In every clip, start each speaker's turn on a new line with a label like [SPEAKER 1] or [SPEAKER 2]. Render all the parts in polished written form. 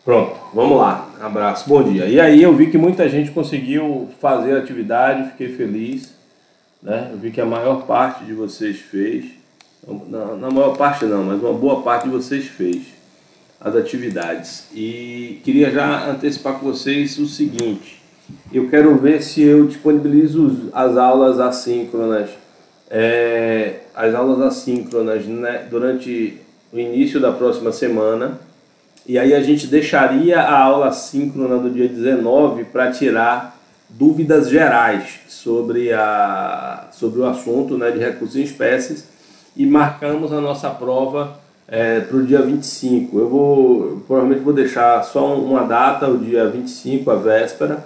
[SPEAKER 1] Pronto, vamos lá. Abraço, bom dia. E aí eu vi que muita gente conseguiu fazer a atividade, fiquei feliz, né? Eu vi que a maior parte de vocês fez, na maior parte não, mas uma boa parte de vocês fez as atividades. E queria já antecipar com vocês o seguinte: eu quero ver se eu disponibilizo as aulas assíncronas, as aulas assíncronas, né, durante o início da próxima semana. E aí a gente deixaria a aula síncrona do dia 19 para tirar dúvidas gerais sobre o assunto, né, de recursos em espécies, e marcamos a nossa prova para o dia 25. Provavelmente vou deixar só uma data, o dia 25, a véspera,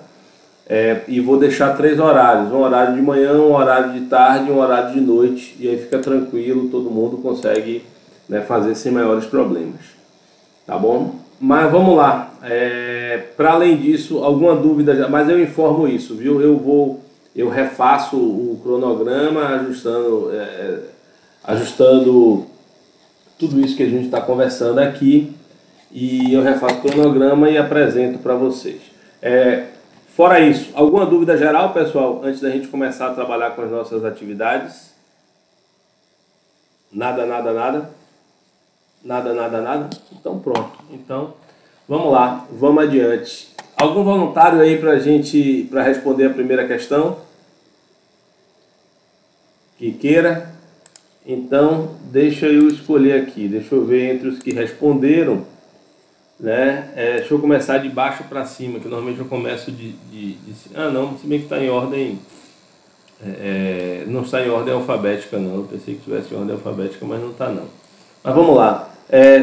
[SPEAKER 1] e vou deixar 3 horários: um horário de manhã, um horário de tarde e um horário de noite, e aí fica tranquilo, todo mundo consegue, né, fazer sem maiores problemas. Tá bom? Mas vamos lá. Para além disso, alguma dúvida, mas eu informo isso, viu? Eu refaço o cronograma, ajustando tudo isso que a gente está conversando aqui, e eu refaço o cronograma e apresento para vocês. Fora isso, alguma dúvida geral, pessoal, antes da gente começar a trabalhar com as nossas atividades? Nada, nada, nada? Nada, nada, nada? Então pronto. Então vamos lá, vamos adiante. Algum voluntário aí para responder a primeira questão? Que queira? Então deixa eu escolher aqui, deixa eu ver entre os que responderam, né? Deixa eu começar de baixo para cima, que normalmente eu começo Ah, não, se bem que está em ordem. Não está em ordem alfabética, não. Eu pensei que estivesse em ordem alfabética, mas não está, não. Mas vamos lá.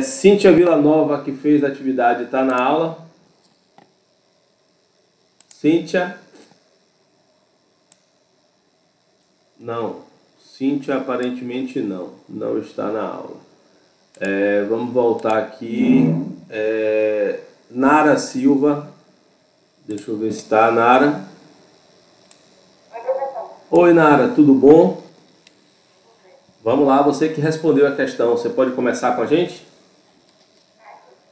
[SPEAKER 1] Cíntia Villanova, que fez a atividade, está na aula? Cíntia? Não. Cíntia aparentemente não está na aula. Vamos voltar aqui. Nara Silva. Deixa eu ver se está, Nara. Oi, Nara, tudo bom? Vamos lá, você que respondeu a questão, você pode começar com a gente?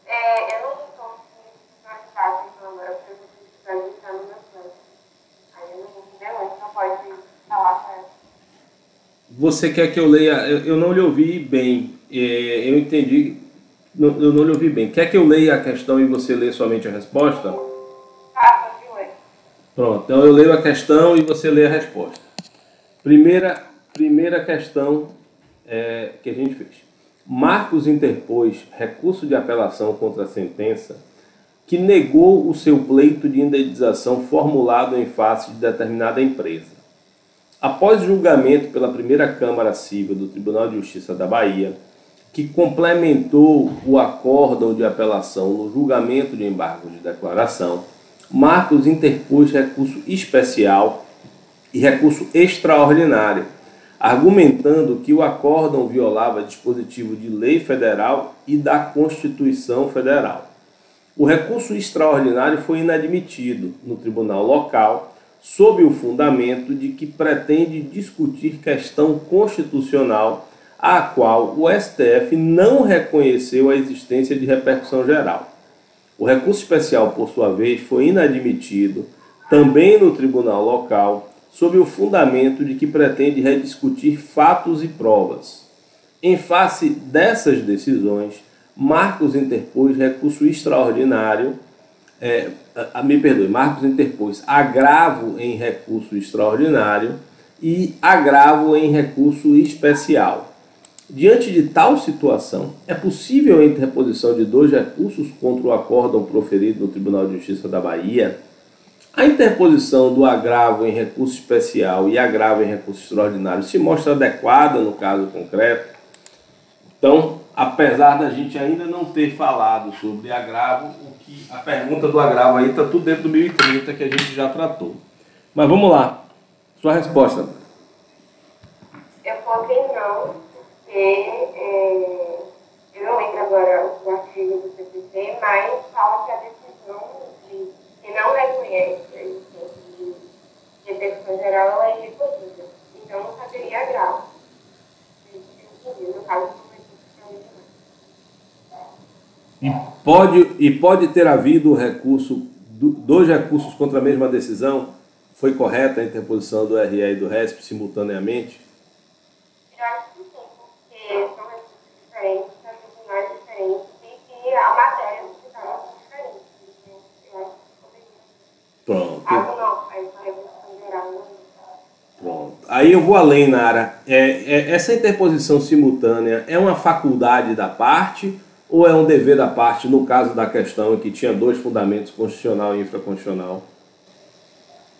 [SPEAKER 2] Eu não estou na classe, então agora eu preciso entrar no meu plano. Aí eu não vou entender muito, não pode falar para ela.
[SPEAKER 1] Você quer que eu leia? Eu não lhe ouvi bem. Eu entendi. Eu não lhe ouvi bem. Quer que eu leia a questão e você lê somente a resposta?
[SPEAKER 2] Pode ler.
[SPEAKER 1] Pronto, então eu leio a questão e você lê a resposta. Primeira questão que a gente fez. Marcos interpôs recurso de apelação contra a sentença que negou o seu pleito de indenização formulado em face de determinada empresa. Após julgamento pela primeira Câmara Civil do Tribunal de Justiça da Bahia, que complementou o acórdão de apelação no julgamento de embargo de declaração, Marcos interpôs recurso especial e recurso extraordinário, argumentando que o acórdão violava dispositivo de lei federal e da Constituição Federal. O recurso extraordinário foi inadmitido no tribunal local, sob o fundamento de que pretende discutir questão constitucional a qual o STF não reconheceu a existência de repercussão geral. O recurso especial, por sua vez, foi inadmitido também no tribunal local, sob o fundamento de que pretende rediscutir fatos e provas. Em face dessas decisões, Marcos interpôs recurso extraordinário, Marcos interpôs agravo em recurso extraordinário e agravo em recurso especial. Diante de tal situação, é possível a interposição de 2 recursos contra o acórdão proferido no Tribunal de Justiça da Bahia. A interposição do agravo em recurso especial e agravo em recurso extraordinário se mostra adequada no caso concreto. Então, apesar da gente ainda não ter falado sobre agravo, a pergunta do agravo aí está tudo dentro do 1030 que a gente já tratou. Mas vamos lá, sua resposta.
[SPEAKER 2] Eu coloquei não, porque eu não lembro agora o artigo do CPC, mas fala que a decisão que não reconhece a existência de repercussão geral, ela é irrecorrível. Então, não caberia agravo. No caso,
[SPEAKER 1] E Pode ter havido recurso, dois recursos contra a mesma decisão? Foi correta a interposição do RE e do RESP simultaneamente?
[SPEAKER 2] Eu acho que sim, porque são recursos diferentes, são tribunais diferentes e que a matéria dos tribunais é diferente. Então, eu acho que poderia.
[SPEAKER 1] Pronto.
[SPEAKER 2] Não, aí só revolução geral não.
[SPEAKER 1] Pronto. Aí eu vou além, Nara. Essa interposição simultânea é uma faculdade da parte ou é um dever da parte, no caso da questão em que tinha dois fundamentos, constitucional e infraconstitucional?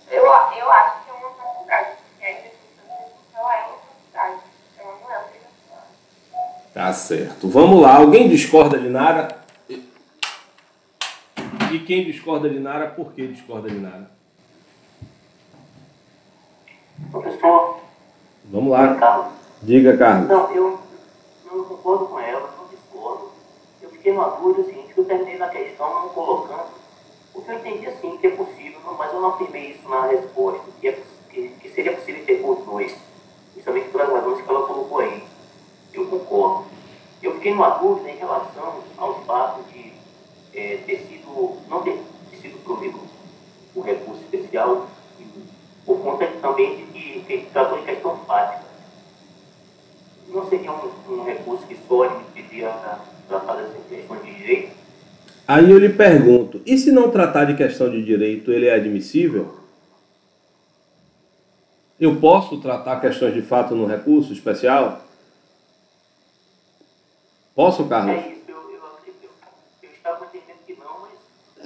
[SPEAKER 2] Eu acho que é uma faculdade, porque a interposição é uma faculdade, então não é obrigatório.
[SPEAKER 1] Tá certo. Vamos lá. Alguém discorda de Nara? E quem discorda de Nara, por que discorda de Nara?
[SPEAKER 3] Professor,
[SPEAKER 1] Vamos lá.
[SPEAKER 3] Carlos.
[SPEAKER 1] Diga, Carlos.
[SPEAKER 3] Não, eu não concordo com ela, não discordo. Eu fiquei numa dúvida, assim, que eu terminei na questão não colocando, porque eu entendi assim que é possível, mas eu não afirmei isso na resposta, que seria possível ter os dois, principalmente pelas razões que ela colocou aí. Eu concordo. Eu fiquei numa dúvida em relação ao fato de não ter sido provido o recurso especial, por conta também de que tratou de questão fática. Não seria um recurso que só impedia tratar dessas questões de direito?
[SPEAKER 1] Aí eu lhe pergunto, e se não tratar de questão de direito, ele é admissível? Eu posso tratar questões de fato no recurso especial? Posso, Carlos?
[SPEAKER 3] É isso, eu acredito. Eu estava entendendo que não, mas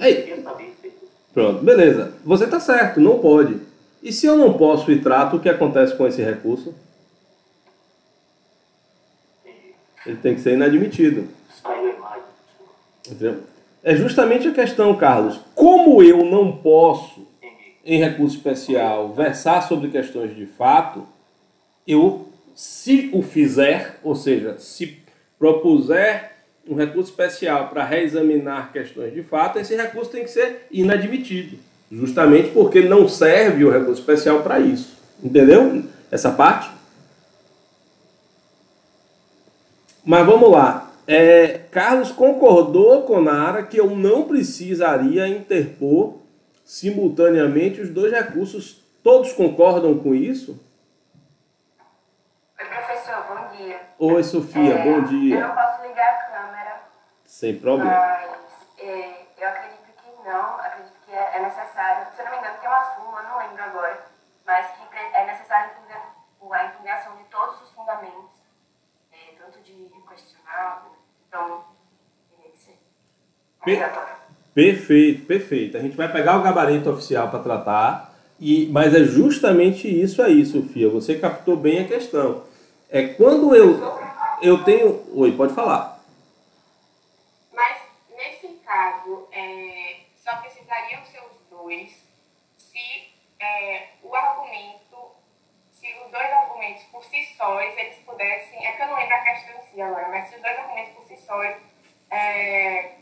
[SPEAKER 3] eu queria saber se é isso.
[SPEAKER 1] Pronto, beleza. Você está certo, não pode. E se eu não posso e trato, o que acontece com esse recurso? Ele tem que ser inadmitido.
[SPEAKER 3] Saiu a imagem.
[SPEAKER 1] Entendeu? É justamente a questão, Carlos. Como eu não posso, em recurso especial, versar sobre questões de fato, eu, se o fizer, ou seja, se propuser um recurso especial para reexaminar questões de fato, esse recurso tem que ser inadmitido. Justamente porque não serve o recurso especial para isso. Entendeu? Essa parte? Mas vamos lá. Carlos concordou com Nara que eu não precisaria interpor simultaneamente os dois recursos. Todos concordam com isso?
[SPEAKER 2] Oi, professor, bom dia.
[SPEAKER 1] Oi, Sofia, bom dia.
[SPEAKER 2] Eu não posso ligar a câmera.
[SPEAKER 1] Sem problema.
[SPEAKER 2] Mas eu acredito que não, acredito que é necessário, se eu não me engano tem uma súmula, não lembro agora, mas que é necessário a impugnação de todos os fundamentos, tanto de questionável, então teria que ser obrigatório.
[SPEAKER 1] Perfeito, perfeito. A gente vai pegar o gabarito oficial para tratar, mas é justamente isso aí, Sofia, você captou bem a questão. É quando eu tenho... Oi, pode falar.
[SPEAKER 2] Mas, nesse caso, só precisariam ser os dois se os dois argumentos por si sóis, eles pudessem... É que eu não lembro a questão em si agora, mas se os dois argumentos por si sóis...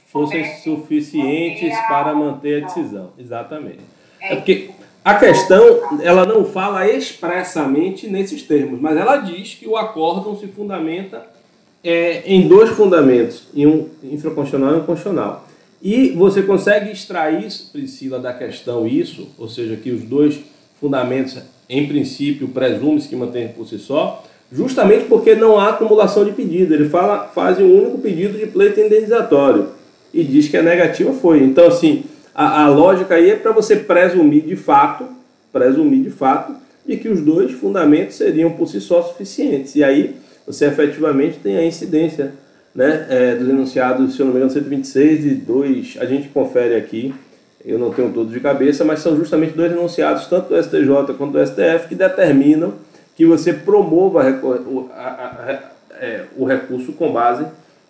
[SPEAKER 1] fossem suficientes para manter a decisão. Exatamente. É porque a questão, ela não fala expressamente nesses termos, mas ela diz que o acórdão se fundamenta em dois fundamentos, em um infraconstitucional e um constitucional. E você consegue extrair, Priscila, da questão isso, ou seja, que os dois fundamentos, em princípio, presume-se que mantém por si só, justamente porque não há acumulação de pedido. Ele faz um único pedido de pleito indenizatório e diz que a negativa foi. Então, assim, a lógica aí é para você presumir de fato, de que os dois fundamentos seriam por si só suficientes. E aí você efetivamente tem a incidência, né, dos enunciados, se eu não me engano, 126 e 2, a gente confere aqui, eu não tenho todos de cabeça, mas são justamente dois enunciados, tanto do STJ quanto do STF, que determinam que você promova o recurso com base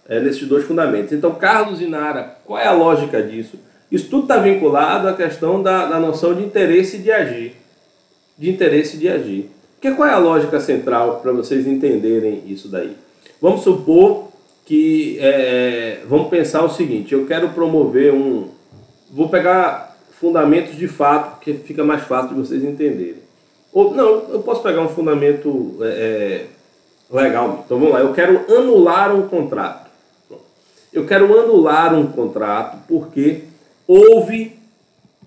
[SPEAKER 1] nesses dois fundamentos. Então, Carlos e Nara, qual é a lógica disso? Isso tudo está vinculado à questão da noção de interesse de agir. Porque qual é a lógica central para vocês entenderem isso daí? Vamos supor que... vamos pensar o seguinte, eu quero promover vou pegar fundamentos de fato, porque fica mais fácil de vocês entenderem. Ou não, eu posso pegar um fundamento legal. Então vamos lá, eu quero anular um contrato. Eu quero anular um contrato porque houve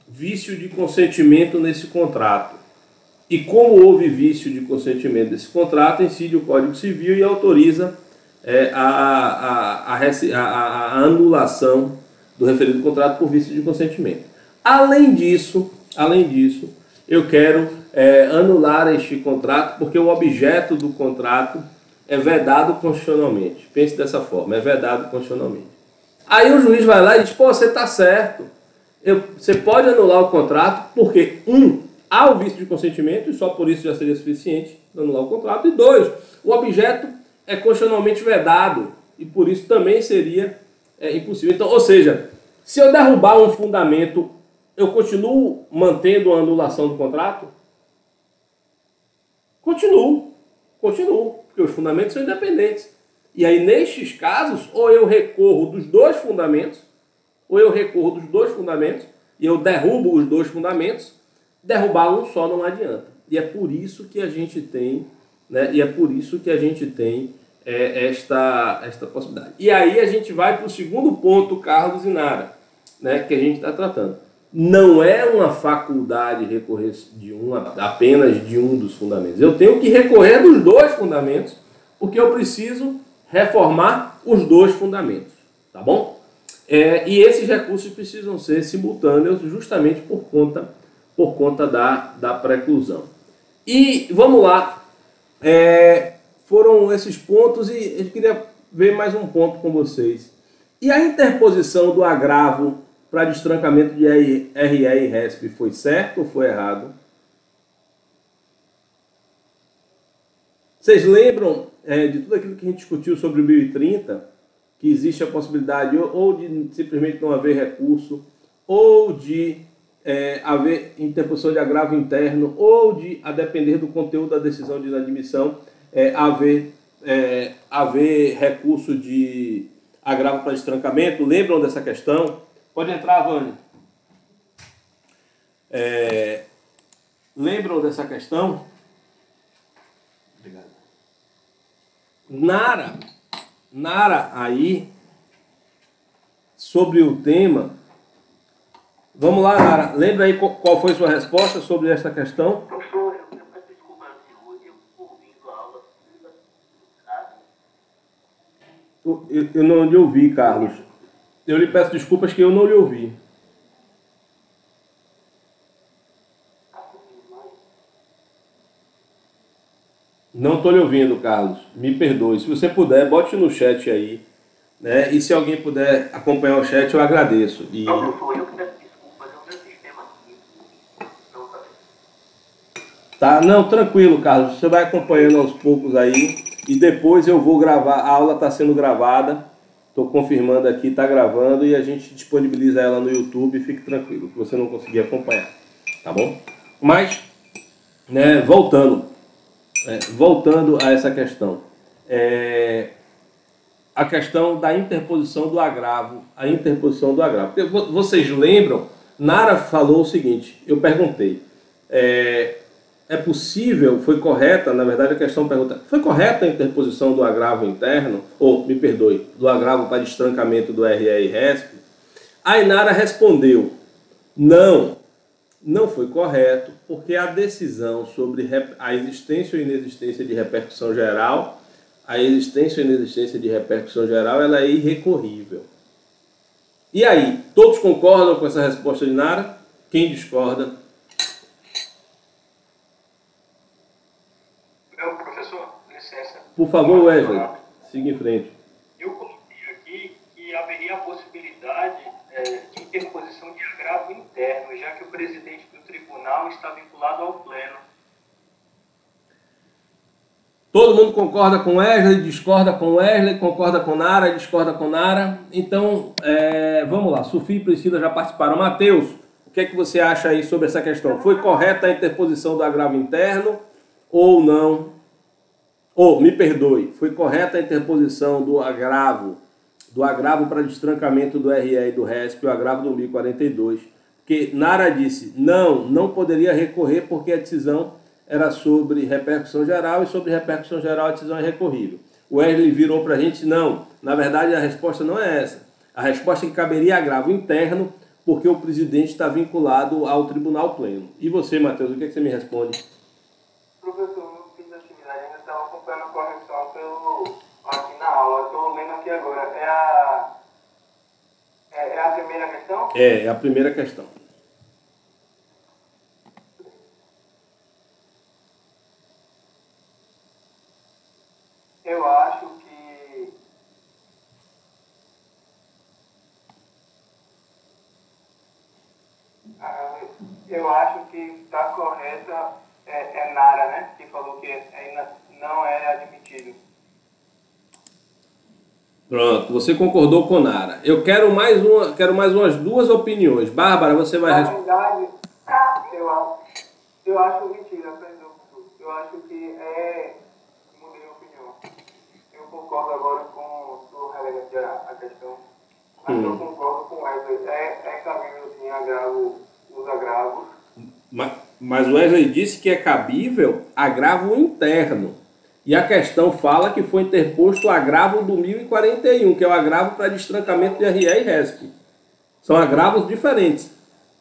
[SPEAKER 1] vício de consentimento nesse contrato. E como houve vício de consentimento desse contrato, incide o Código Civil e autoriza a anulação do referido contrato por vício de consentimento. Além disso, eu quero anular este contrato porque o objeto do contrato é vedado constitucionalmente. Pense dessa forma, é vedado constitucionalmente. Aí o juiz vai lá e diz, pô, você está certo. Você pode anular o contrato porque, há o vício de consentimento, e só por isso já seria suficiente anular o contrato. E 2, o objeto é constitucionalmente vedado, e por isso também seria impossível. Então, ou seja, se eu derrubar um fundamento, eu continuo mantendo a anulação do contrato? Continuo, porque os fundamentos são independentes. E aí, nestes casos, ou eu recorro dos dois fundamentos, e eu derrubo os dois fundamentos. Derrubar um só não adianta. E é por isso que a gente tem, esta possibilidade. E aí a gente vai para o segundo ponto, Carlos e Nara, né, que a gente está tratando. Não é uma faculdade recorrer apenas de um dos fundamentos. Eu tenho que recorrer dos dois fundamentos, porque eu preciso reformar os dois fundamentos. Tá bom? E esses recursos precisam ser simultâneos justamente por conta da preclusão. E vamos lá, foram esses pontos e eu queria ver mais um ponto com vocês. E a interposição do agravo para destrancamento de RE e RESP foi certo ou foi errado? Vocês lembram de tudo aquilo que a gente discutiu sobre o 1030? Que existe a possibilidade ou de simplesmente não haver recurso, ou de haver interposição de agravo interno, ou de, a depender do conteúdo da decisão de inadmissão, haver recurso de agravo para destrancamento. Lembram dessa questão? Pode entrar, Vânia. Lembram dessa questão? Obrigado. Nara, aí, sobre o tema. Vamos lá, Nara. Lembra aí qual foi sua resposta sobre esta questão?
[SPEAKER 3] Professor, eu peço desculpa, eu ouvindo a aula.
[SPEAKER 1] Eu não lhe ouvi, Carlos. Eu lhe peço desculpas que eu não lhe ouvi. Não estou lhe ouvindo, Carlos. Me perdoe. Se você puder, bote no chat aí, né? E se alguém puder acompanhar o chat, eu agradeço.
[SPEAKER 3] Não, professor, eu que peço desculpas. É o meu sistema aqui.
[SPEAKER 1] Tá? Não, tranquilo, Carlos. Você vai acompanhando aos poucos aí. E depois eu vou gravar. A aula está sendo gravada. Estou confirmando aqui, está gravando. E a gente disponibiliza ela no YouTube. Fique tranquilo, que você não conseguir acompanhar. Tá bom? Mas, né, voltando a essa questão, a questão da interposição do agravo, Porque vocês lembram, Nara falou o seguinte, eu perguntei, é possível, foi correta, na verdade a questão pergunta, foi correta a interposição do agravo interno, do agravo para destrancamento do RE e RESP? Aí Nara respondeu, não foi correto, porque a decisão sobre a existência ou inexistência de repercussão geral, ela é irrecorrível. E aí, todos concordam com essa resposta de Nara? Quem discorda?
[SPEAKER 4] Meu professor, licença.
[SPEAKER 1] Por favor, Wesley, siga em frente.
[SPEAKER 4] Eu coloquei aqui que haveria a possibilidade de interposição de agravo interno, já que o presidente do tribunal está vinculado ao pleno.
[SPEAKER 1] Todo mundo concorda com Wesley, discorda com Wesley, concorda com Nara, discorda com Nara. Então, vamos lá. Sofia e Priscila já participaram. Matheus, o que é que você acha aí sobre essa questão? Foi correta a interposição do agravo interno ou não? Me perdoe, foi correta a interposição do agravo para destrancamento do RE e do RESP, o agravo do 1042, porque Nara disse, não poderia recorrer porque a decisão era sobre repercussão geral e sobre repercussão geral a decisão é recorrível. O Wesley virou para a gente, não Na verdade, a resposta não é essa. A resposta é que caberia agravo interno, porque o presidente está vinculado ao tribunal pleno. E você, Matheus, o que você me responde?
[SPEAKER 5] Professor, não fiz atividade, ainda estava acompanhando a correção aqui na aula. Estou lendo aqui agora. É a primeira questão?
[SPEAKER 1] É a primeira questão.
[SPEAKER 5] Eu acho que está correta Nara, né? Que falou que ainda não é admitido.
[SPEAKER 1] Pronto, você concordou com Nara. Eu quero mais umas duas opiniões. Bárbara, você vai responder.
[SPEAKER 5] Na verdade, eu acho mentira, perdão. Eu acho que mudei de opinião. Eu concordo agora com o relevante a questão. Mas eu concordo com Wesley. É cabível, sim, os agravos.
[SPEAKER 1] Mas o Wesley disse que é cabível agravo interno. E a questão fala que foi interposto o agravo do 1041, que é o agravo para destrancamento de RE e RESP. São agravos diferentes.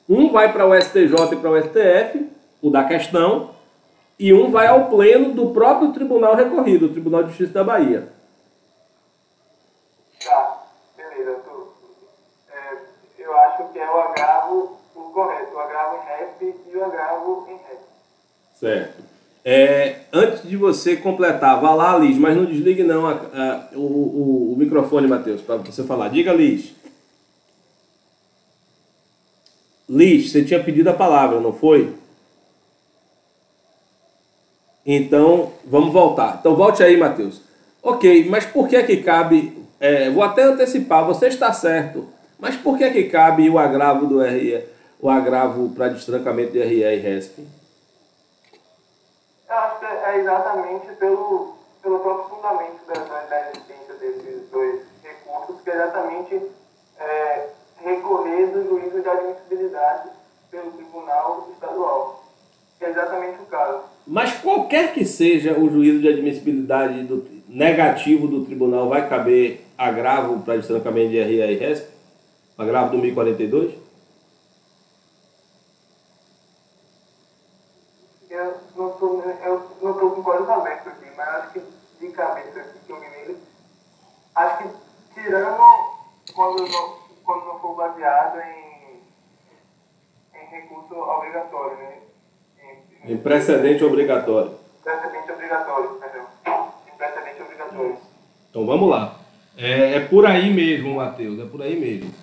[SPEAKER 1] Um vai para o STJ e para o STF, o da questão, e um vai ao pleno do próprio Tribunal Recorrido, o Tribunal de Justiça da Bahia.
[SPEAKER 5] Tá, beleza. Eu acho que é o agravo correto, o agravo em RESP e o agravo em RESP.
[SPEAKER 1] Certo. Antes de você completar, vá lá, Liz, mas não desligue não o microfone, Matheus, para você falar. Diga, Liz. Liz, você tinha pedido a palavra, não foi? Então, vamos voltar. Então, volte aí, Matheus. Ok, mas por que que cabe... vou até antecipar, você está certo. Mas por que que cabe o agravo do RE, o agravo para destrancamento de RE e RESP?
[SPEAKER 5] Eu acho que é exatamente pelo próprio fundamento da existência desses dois recursos, que é exatamente recorrer do juízo de admissibilidade pelo Tribunal Estadual, que é exatamente o caso.
[SPEAKER 1] Mas qualquer que seja o juízo de admissibilidade negativo do tribunal, vai caber agravo para destrancamento de RE e RESP? Agravo do 1042?
[SPEAKER 5] Eu não estou com código aberto aqui, mas acho que de cabeça aqui que eu me lembro, acho que tirando quando não for baseado em recurso obrigatório, né?
[SPEAKER 1] Em precedente obrigatório.
[SPEAKER 5] Precedente obrigatório, perdão. Em precedente obrigatório.
[SPEAKER 1] Então vamos lá. É por aí mesmo, Matheus, é por aí mesmo.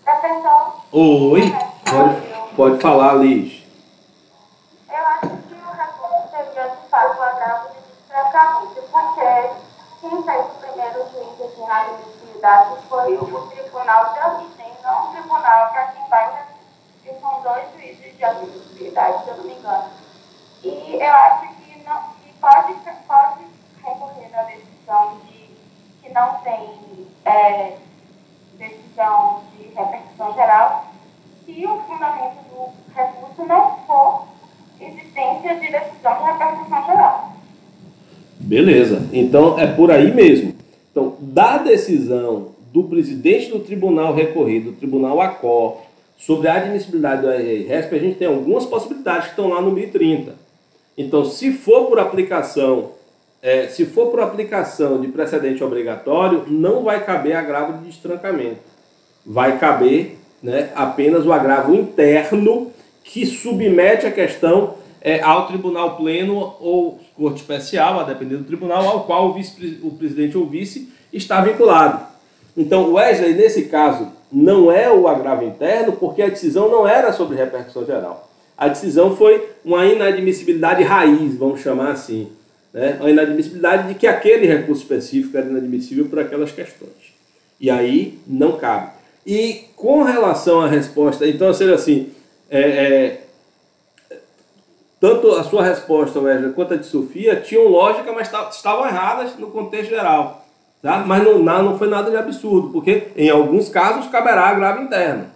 [SPEAKER 2] Professor?
[SPEAKER 1] Oi, pode falar, Liz.
[SPEAKER 2] Eu acho que o recurso seria de fato o agravo de destrancamento, porque quem fez o primeiro juízo de inadmissibilidade foi o Tribunal de Origem, não o Tribunal para quem vai, que são dois juízes de admissibilidade, se eu não me engano. E eu acho que pode recorrer da decisão que não tem decisão de repercussão geral, se o fundamento do recurso não for existência de decisão de repercussão geral.
[SPEAKER 1] Beleza, então é por aí mesmo. Então, da decisão do presidente do tribunal recorrido, do tribunal ACOR, sobre a admissibilidade do RE-RESP, a gente tem algumas possibilidades que estão lá no 1030. Então, se for por aplicação de precedente obrigatório, não vai caber agravo de destrancamento. Vai caber, né, apenas o agravo interno que submete a questão ao tribunal pleno ou corte especial, a depender do tribunal, ao qual o presidente ou vice está vinculado. Então, Wesley, nesse caso, não é o agravo interno, porque a decisão não era sobre repercussão geral. A decisão foi uma inadmissibilidade raiz, vamos chamar assim, né? Uma inadmissibilidade de que aquele recurso específico era inadmissível por aquelas questões. E aí não cabe. E com relação à resposta, então, seja assim, tanto a sua resposta, Wesley, quanto a de Sofia tinham lógica, mas estavam erradas no contexto geral. Tá? Mas não foi nada de absurdo, porque em alguns casos caberá agravo interno,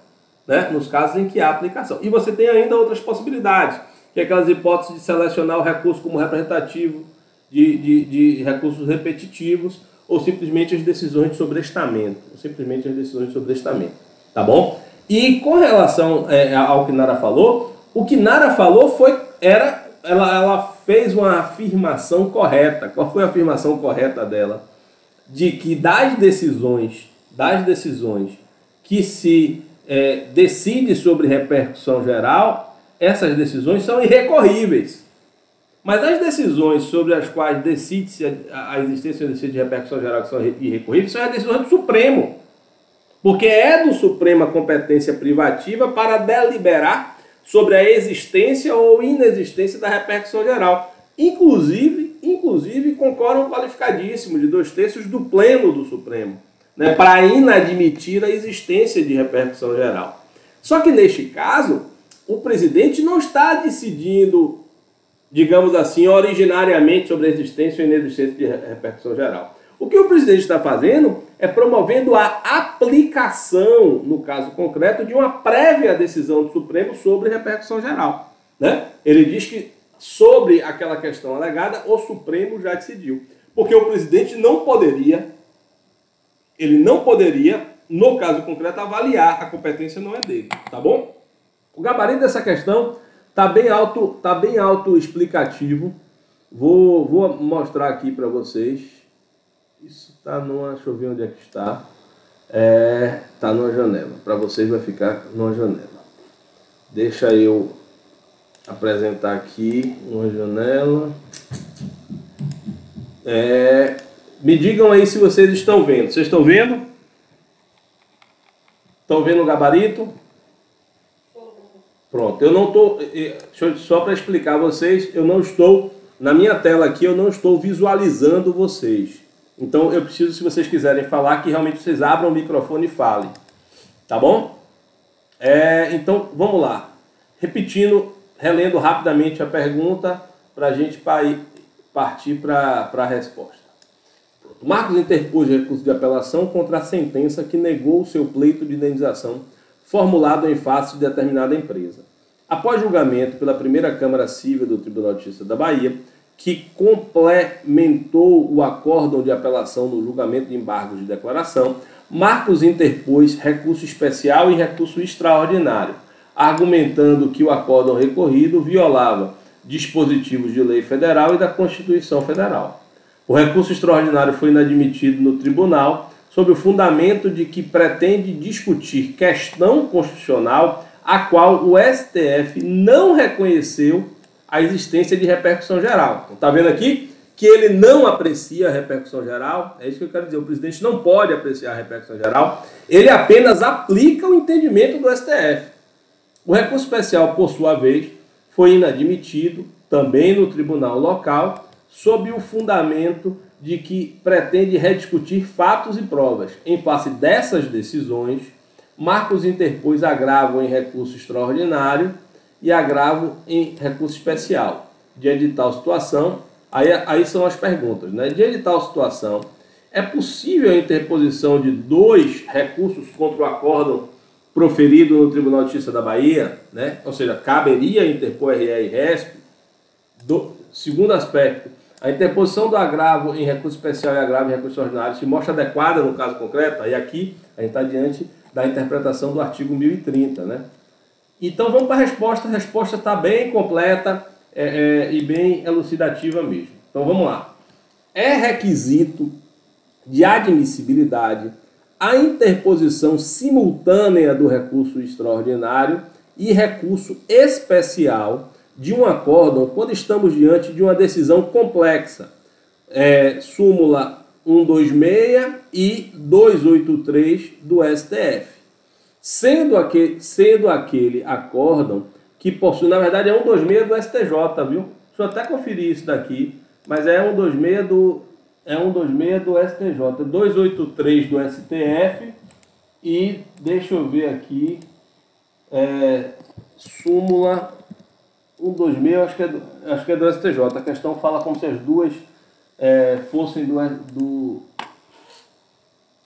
[SPEAKER 1] né? Nos casos em que há aplicação. E você tem ainda outras possibilidades, que é aquelas hipóteses de selecionar o recurso como representativo de recursos repetitivos, ou simplesmente as decisões de sobrestamento. Tá bom? E com relação ao que Nara falou, o que Nara falou ela fez uma afirmação correta. Qual foi a afirmação correta dela? De que das decisões que se decide sobre repercussão geral, essas decisões são irrecorríveis. Mas as decisões sobre as quais decide-se a existência de repercussão geral que são irrecorríveis são as decisões do Supremo. Porque é do Supremo a competência privativa para deliberar sobre a existência ou inexistência da repercussão geral. Inclusive concordam qualificadíssimo de 2/3 do pleno do Supremo, né, para inadmitir a existência de repercussão geral. Só que neste caso, o presidente não está decidindo, digamos assim, originariamente sobre a existência ou inexistência de repercussão geral. O que o presidente está fazendo é promovendo a aplicação, no caso concreto, de uma prévia decisão do Supremo sobre repercussão geral, né? Ele diz que sobre aquela questão alegada, o Supremo já decidiu. Porque o presidente não poderia, no caso concreto, avaliar, a competência não é dele, tá bom? O gabarito dessa questão está bem autoexplicativo. Vou mostrar aqui para vocês. Isso está numa... Deixa eu ver onde é que está. Está numa janela. Para vocês vai ficar numa janela. Deixa eu apresentar aqui uma janela. Me digam aí se vocês estão vendo. Vocês estão vendo? Estão vendo o gabarito? Pronto. Eu não estou... Só para explicar a vocês, eu não estou... Na minha tela aqui, eu não estou visualizando vocês. Então, eu preciso, se vocês quiserem falar, que realmente vocês abram o microfone e falem. Tá bom? Então, vamos lá. Repetindo, relendo rapidamente a pergunta, para a gente partir para a resposta. Marcos interpôs recurso de apelação contra a sentença que negou o seu pleito de indenização formulado em face de determinada empresa. Após julgamento pela primeira Câmara Civil do Tribunal de Justiça da Bahia, que complementou o acórdão de apelação no julgamento de embargos de declaração, Marcos interpôs recurso especial e recurso extraordinário, argumentando que o acórdão recorrido violava dispositivos de lei federal e da Constituição Federal. O recurso extraordinário foi inadmitido no tribunal sob o fundamento de que pretende discutir questão constitucional a qual o STF não reconheceu a existência de repercussão geral. Então, está vendo aqui que ele não aprecia a repercussão geral? É isso que eu quero dizer. O presidente não pode apreciar a repercussão geral. Ele apenas aplica o entendimento do STF. O recurso especial, por sua vez, foi inadmitido também no tribunal local sob o fundamento de que pretende rediscutir fatos e provas. Em face dessas decisões, Marcos interpôs agravo em recurso extraordinário e agravo em recurso especial. Diante de tal situação, aí são as perguntas, né? Diante de tal situação, é possível a interposição de 2 recursos contra o acórdão proferido no Tribunal de Justiça da Bahia, né? Ou seja, caberia interpor RE e RESP. Segundo aspecto, a interposição do agravo em recurso especial e agravo em recurso extraordinário se mostra adequada no caso concreto. Aí aqui a gente está diante da interpretação do artigo 1030, né? Então vamos para a resposta. A resposta está bem completa e bem elucidativa mesmo. Então vamos lá. É requisito de admissibilidade a interposição simultânea do recurso extraordinário e recurso especial de um acórdão quando estamos diante de uma decisão complexa. Súmula 126 e 283 do STF. Sendo aquele acórdão que possui, na verdade é 126 do STJ, viu? Deixa eu até conferir isso daqui, mas é 126 do STJ, 283 do STF e, deixa eu ver aqui, súmula 126, acho que é do STJ. A questão fala como se as duas fossem do...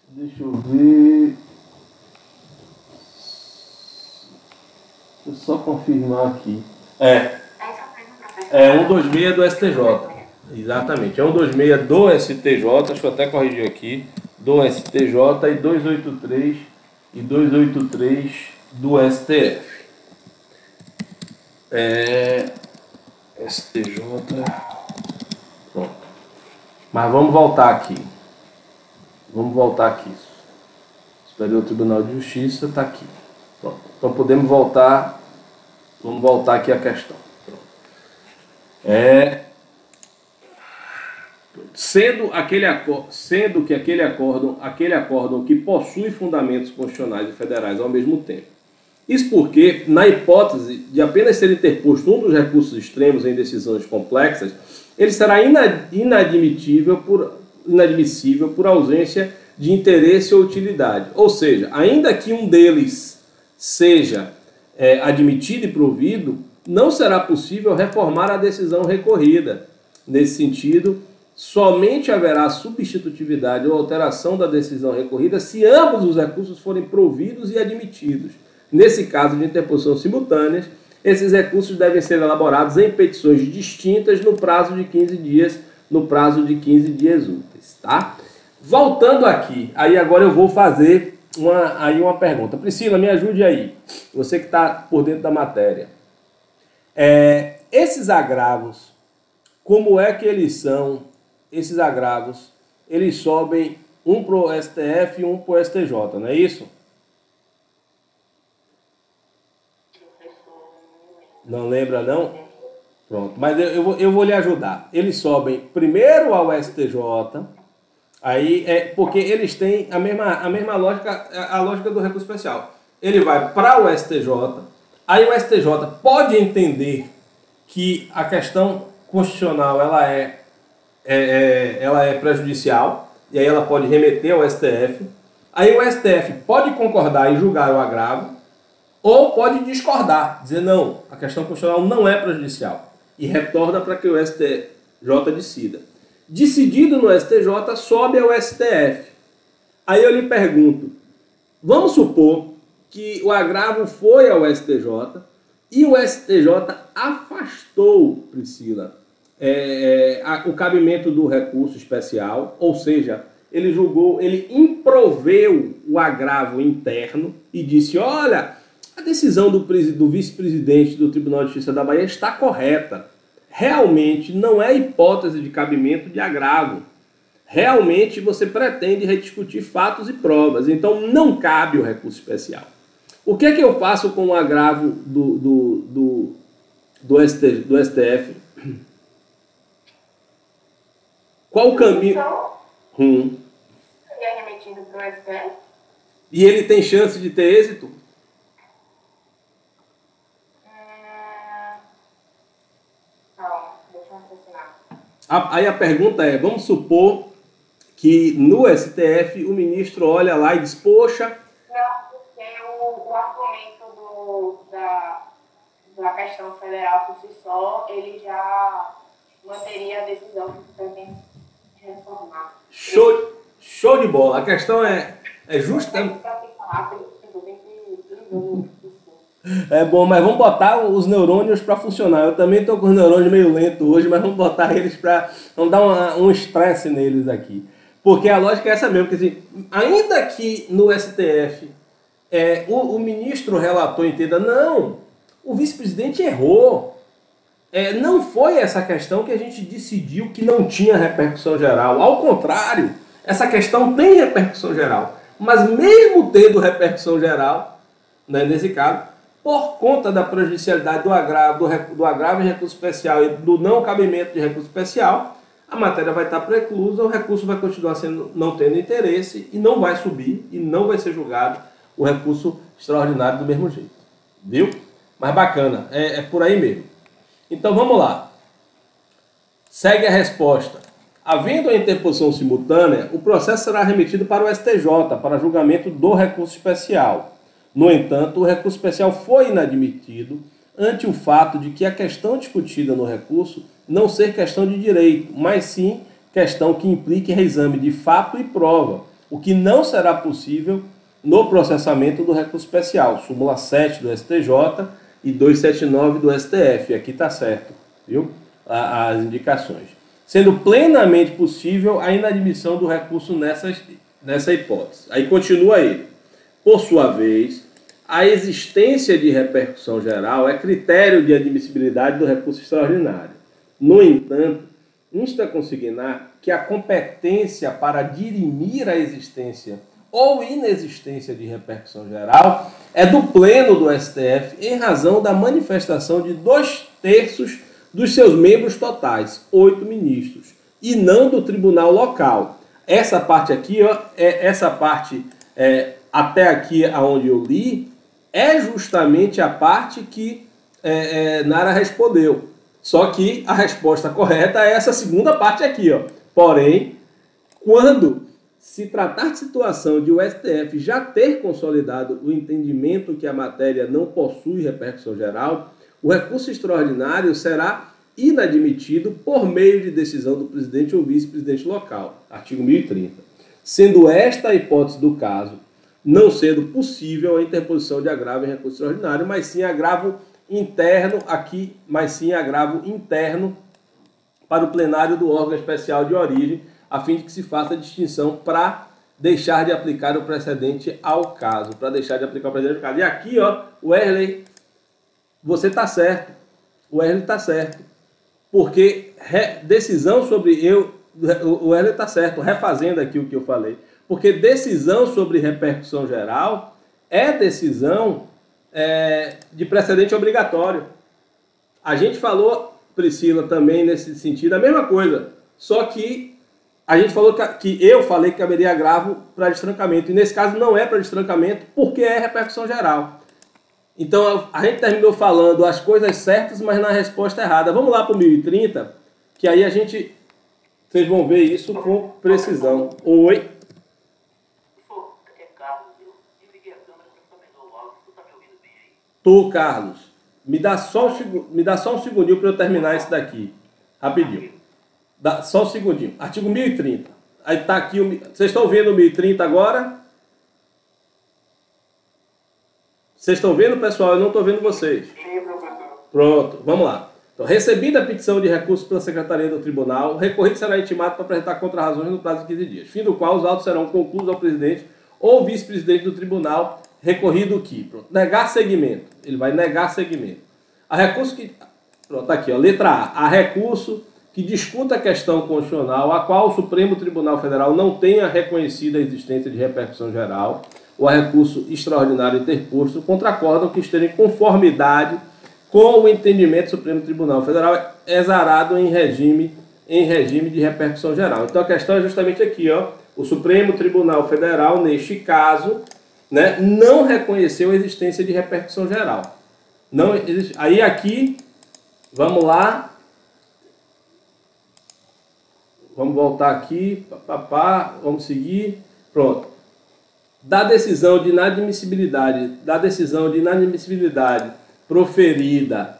[SPEAKER 1] Deixa eu ver... Deixa eu só confirmar aqui. 126 do STJ. Exatamente, é 126 do STJ, deixa eu até corrigir aqui, do STJ e 283 do STF. STJ, pronto. Mas vamos voltar aqui. Superior Tribunal de Justiça está aqui. Pronto. Então podemos voltar. Vamos voltar aqui à questão. Pronto. Sendo que aquele acórdão que possui fundamentos constitucionais e federais ao mesmo tempo. Isso porque, na hipótese de apenas ser interposto um dos recursos extremos em decisões complexas, ele será inadmissível por ausência de interesse ou utilidade. Ou seja, ainda que um deles seja admitido e provido, não será possível reformar a decisão recorrida. Nesse sentido, somente haverá substitutividade ou alteração da decisão recorrida se ambos os recursos forem providos e admitidos. Nesse caso de interposição simultâneas, esses recursos devem ser elaborados em petições distintas no prazo de 15 dias, úteis, tá? Voltando aqui, aí agora eu vou fazer uma pergunta. Priscila, me ajude aí, você que está por dentro da matéria. Esses agravos, como é que eles são? Esses agravos, eles sobem um para o STF e um para o STJ, não é isso? Não lembra, não? Pronto, mas eu vou lhe ajudar. Eles sobem primeiro ao STJ, aí porque eles têm a mesma lógica, a lógica do recurso especial. Ele vai para o STJ, aí o STJ pode entender que a questão constitucional ela é prejudicial, e aí ela pode remeter ao STF. Aí o STF pode concordar e julgar o agravo, ou pode discordar, dizer não, a questão constitucional não é prejudicial, e retorna para que o STJ decida. Decidido no STJ, sobe ao STF. Aí eu lhe pergunto, vamos supor que o agravo foi ao STJ e o STJ afastou, Priscila, o cabimento do recurso especial, ou seja, ele improveu o agravo interno e disse, olha, a decisão do vice-presidente do Tribunal de Justiça da Bahia está correta. Realmente não é hipótese de cabimento de agravo. Realmente você pretende rediscutir fatos e provas, então não cabe o recurso especial. O que é que eu faço com o agravo do STF? Qual o caminho?
[SPEAKER 2] Seria remetido para o STF?
[SPEAKER 1] E ele tem chance de ter êxito?
[SPEAKER 2] Não, deixa eu raciocinar.
[SPEAKER 1] Aí a pergunta é, vamos supor que no STF o ministro olha lá e diz, poxa...
[SPEAKER 2] Não, porque o argumento da questão federal por si só, ele já manteria a decisão que se pretende reformar.
[SPEAKER 1] Show de bola. A questão é justamente... É bom, mas vamos botar os neurônios para funcionar. Eu também estou com os neurônios meio lentos hoje, mas vamos botar eles para... Vamos dar um estresse neles aqui. Porque a lógica é essa mesmo, que assim, ainda que no STF o ministro relator entenda, não, o vice-presidente errou. Não foi essa questão que a gente decidiu que não tinha repercussão geral. Ao contrário, essa questão tem repercussão geral. Mas mesmo tendo repercussão geral, né, nesse caso, por conta da prejudicialidade do agravo em recurso especial e do não cabimento de recurso especial, a matéria vai estar preclusa, o recurso vai continuar não tendo interesse e não vai subir e não vai ser julgado o recurso extraordinário do mesmo jeito. Viu? Mas bacana, é por aí mesmo. Então vamos lá. Segue a resposta. Havendo a interposição simultânea, o processo será remetido para o STJ, para julgamento do recurso especial. No entanto, o recurso especial foi inadmitido ante o fato de que a questão discutida no recurso não ser questão de direito, mas sim questão que implique reexame de fato e prova, o que não será possível no processamento do recurso especial, súmula 7 do STJ e 279 do STF. Aqui está certo, viu? As indicações. sendo plenamente possível a inadmissão do recurso nessa hipótese. Aí continua ele. Por sua vez, a existência de repercussão geral é critério de admissibilidade do recurso extraordinário. No entanto, insta a consignar que a competência para dirimir a existência ou inexistência de repercussão geral é do Pleno do STF em razão da manifestação de 2/3 dos seus membros totais, 8 ministros, e não do tribunal local. Essa parte aqui, ó, até aqui aonde eu li, é justamente a parte que Nara respondeu. Só que a resposta correta é essa segunda parte aqui, ó. Porém, quando se tratar de situação de o STF já ter consolidado o entendimento que a matéria não possui repercussão geral, o recurso extraordinário será inadmitido por meio de decisão do presidente ou vice-presidente local. Artigo 1030. Sendo esta a hipótese do caso, não sendo possível a interposição de agravo em recurso extraordinário, mas sim agravo interno aqui, mas sim agravo interno para o plenário do órgão especial de origem, a fim de que se faça a distinção para deixar de aplicar o precedente ao caso. Para deixar de aplicar o precedente ao caso. E aqui, ó, Wesley, você está certo. O Wesley está certo. Porque decisão sobre o Wesley está certo, refazendo aqui o que eu falei. Porque decisão sobre repercussão geral é decisão de precedente obrigatório. A gente falou, Priscila, também nesse sentido, a mesma coisa. Só que a gente falou que eu falei que caberia agravo para destrancamento. E nesse caso não é para destrancamento, porque é repercussão geral. Então a gente terminou falando as coisas certas, mas na resposta errada. Vamos lá para o 1030, que aí vocês vão ver isso com precisão. Oi? Tu, Carlos, me dá só um segundinho para eu terminar isso daqui. Rapidinho. Dá só um segundinho. Artigo 1030. Aí tá aqui. Vocês estão vendo o 1030 agora? Vocês estão vendo, pessoal? Eu não estou vendo vocês.
[SPEAKER 5] Sim, professor.
[SPEAKER 1] Pronto, vamos lá. Então, recebida a petição de recurso pela Secretaria do Tribunal, o recorrido será intimado para apresentar contra-razões no prazo de 15 dias, fim do qual os autos serão concluídos ao presidente ou vice-presidente do tribunal, recorrido que? Pronto. Negar seguimento. Ele vai negar seguimento. A recurso que... Pronto, tá aqui, ó. Letra A. A recurso que discuta a questão constitucional a qual o Supremo Tribunal Federal não tenha reconhecido a existência de repercussão geral ou a recurso extraordinário interposto contra acórdão que esteja em conformidade com o entendimento do Supremo Tribunal Federal exarado em regime de repercussão geral. Então a questão é justamente aqui, ó. O Supremo Tribunal Federal, neste caso, né, não reconheceu a existência de repercussão geral. Não existe. Aí aqui, vamos lá. Vamos voltar aqui. Vamos seguir. Pronto. Da decisão de inadmissibilidade proferida,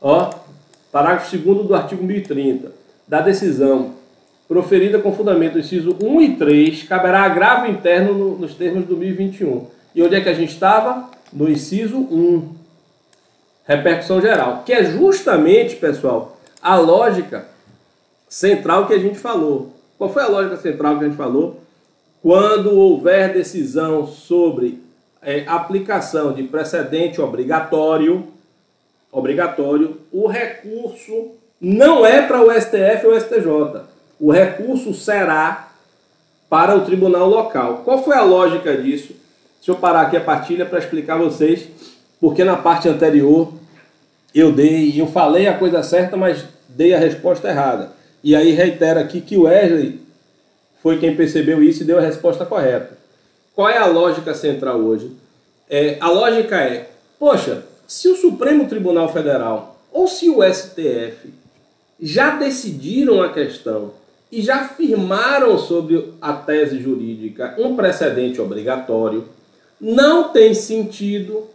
[SPEAKER 1] ó, parágrafo 2º do artigo 1030, da decisão proferida com fundamento do inciso 1 e 3, caberá agravo interno nos termos do 1021. E onde é que a gente estava? No inciso 1, repercussão geral, que é justamente, pessoal, a lógica central que a gente falou. Qual foi a lógica central que a gente falou? Quando houver decisão sobre aplicação de precedente obrigatório, o recurso não é para o STF ou o STJ. O recurso será para o tribunal local. Qual foi a lógica disso? Deixa eu parar aqui a partilha para explicar a vocês, porque na parte anterior eu falei a coisa certa, mas dei a resposta errada. E aí reitero aqui que o Wesley foi quem percebeu isso e deu a resposta correta. Qual é a lógica central hoje? A lógica é, poxa, se o Supremo Tribunal Federal ou se o STF já decidiram a questão e já firmaram sobre a tese jurídica um precedente obrigatório, não tem sentido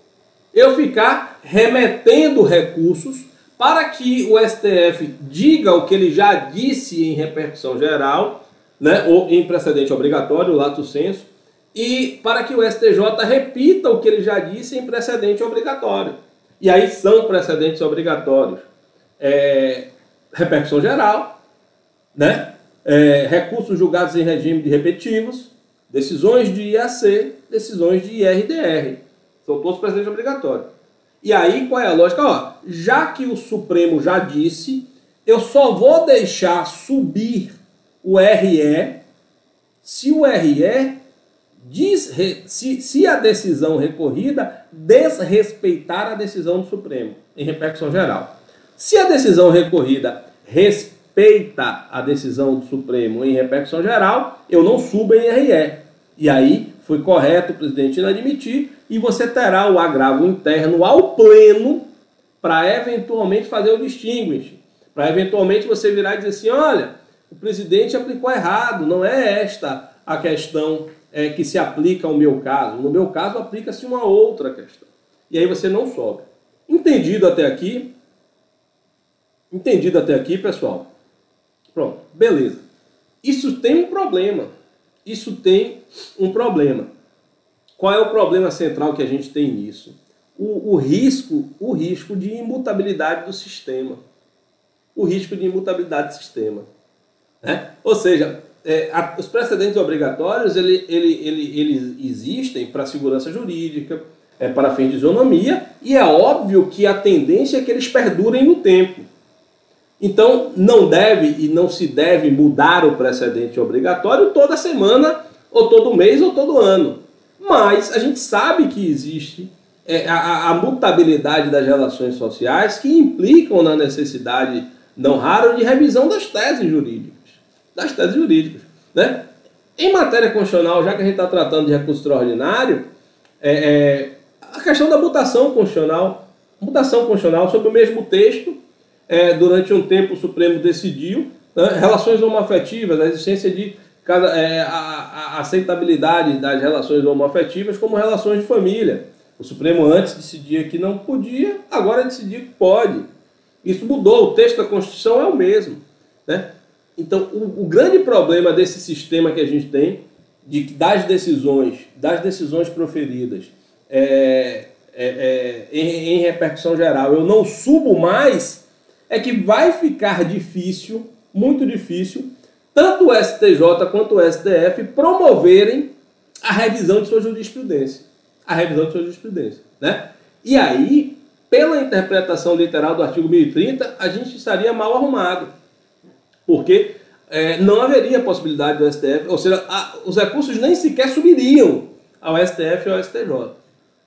[SPEAKER 1] eu ficar remetendo recursos para que o STF diga o que ele já disse em repercussão geral, né, ou em precedente obrigatório, lato sensu, e para que o STJ repita o que ele já disse em precedente obrigatório. E aí são precedentes obrigatórios. Repercussão geral né? Recursos julgados em regime de repetitivos, decisões de IAC, decisões de IRDR. São todos presentes obrigatórios. E aí, qual é a lógica? Ó, já que o Supremo já disse, eu só vou deixar subir o RE se o RE se a decisão recorrida desrespeitar a decisão do Supremo, em repercussão geral. Se a decisão recorrida respeita a decisão do Supremo em repercussão geral, eu não subo em RE. E aí foi correto o presidente inadmitir, e você terá o agravo interno ao pleno para eventualmente fazer o distinguish, para eventualmente você virar e dizer assim, olha, o presidente aplicou errado, não é esta a questão que se aplica ao meu caso. No meu caso, aplica-se uma outra questão. E aí você não sobe. Entendido até aqui? Entendido até aqui, pessoal? Pronto, beleza. Isso tem um problema. Isso tem um problema. Qual é o problema central que a gente tem nisso? O risco de imutabilidade do sistema. O risco de imutabilidade do sistema. Né? Ou seja, os precedentes obrigatórios eles existem para segurança jurídica, para fins de isonomia, e é óbvio que a tendência é que eles perdurem no tempo. Então, não deve e não se deve mudar o precedente obrigatório toda semana, ou todo mês, ou todo ano. Mas a gente sabe que existe a mutabilidade das relações sociais que implicam na necessidade, não raro, de revisão das teses jurídicas. Né? Em matéria constitucional, já que a gente está tratando de recurso extraordinário, a questão da mutação constitucional sobre o mesmo texto, durante um tempo o Supremo decidiu, né, relações homoafetivas, a existência de a aceitabilidade das relações homoafetivas como relações de família. O Supremo antes decidia que não podia, agora decidiu que pode. Isso mudou, o texto da Constituição é o mesmo. Né? Então, o grande problema desse sistema que a gente tem, das decisões proferidas em repercussão geral, eu não subo mais, é que vai ficar difícil, muito difícil, tanto o STJ quanto o STF promoverem a revisão de sua jurisprudência. Né? E aí, pela interpretação literal do artigo 1030, a gente estaria mal arrumado. Porque não haveria possibilidade do STF, ou seja, os recursos nem sequer subiriam ao STF e ao STJ.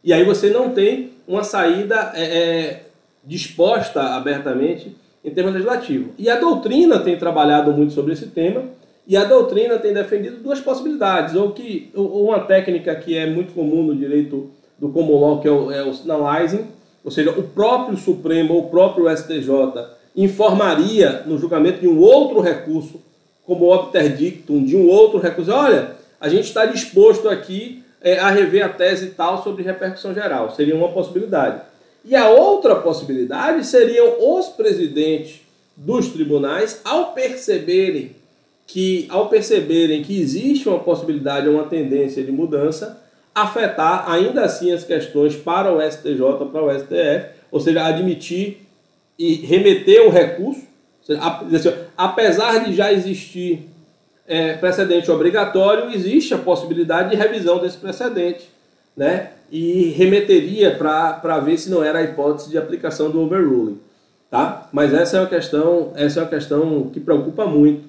[SPEAKER 1] E aí você não tem uma saída disposta abertamente em termos legislativos. E a doutrina tem trabalhado muito sobre esse tema, e a doutrina tem defendido duas possibilidades, ou uma técnica que é muito comum no direito do common law, que é o signalizing, ou seja, o próprio Supremo ou o próprio STJ informaria no julgamento de um outro recurso, como obter dictum, de um outro recurso. Olha, a gente está disposto aqui a rever a tese tal sobre repercussão geral. Seria uma possibilidade. E a outra possibilidade seriam os presidentes dos tribunais, ao perceberem que existe uma possibilidade, uma tendência de mudança, afetar ainda assim as questões para o STJ, para o STF, ou seja, admitir e remeter o recurso, apesar de já existir precedente obrigatório, existe a possibilidade de revisão desse precedente, né? E remeteria para ver se não era a hipótese de aplicação do overruling, tá? Mas essa é uma questão que preocupa muito,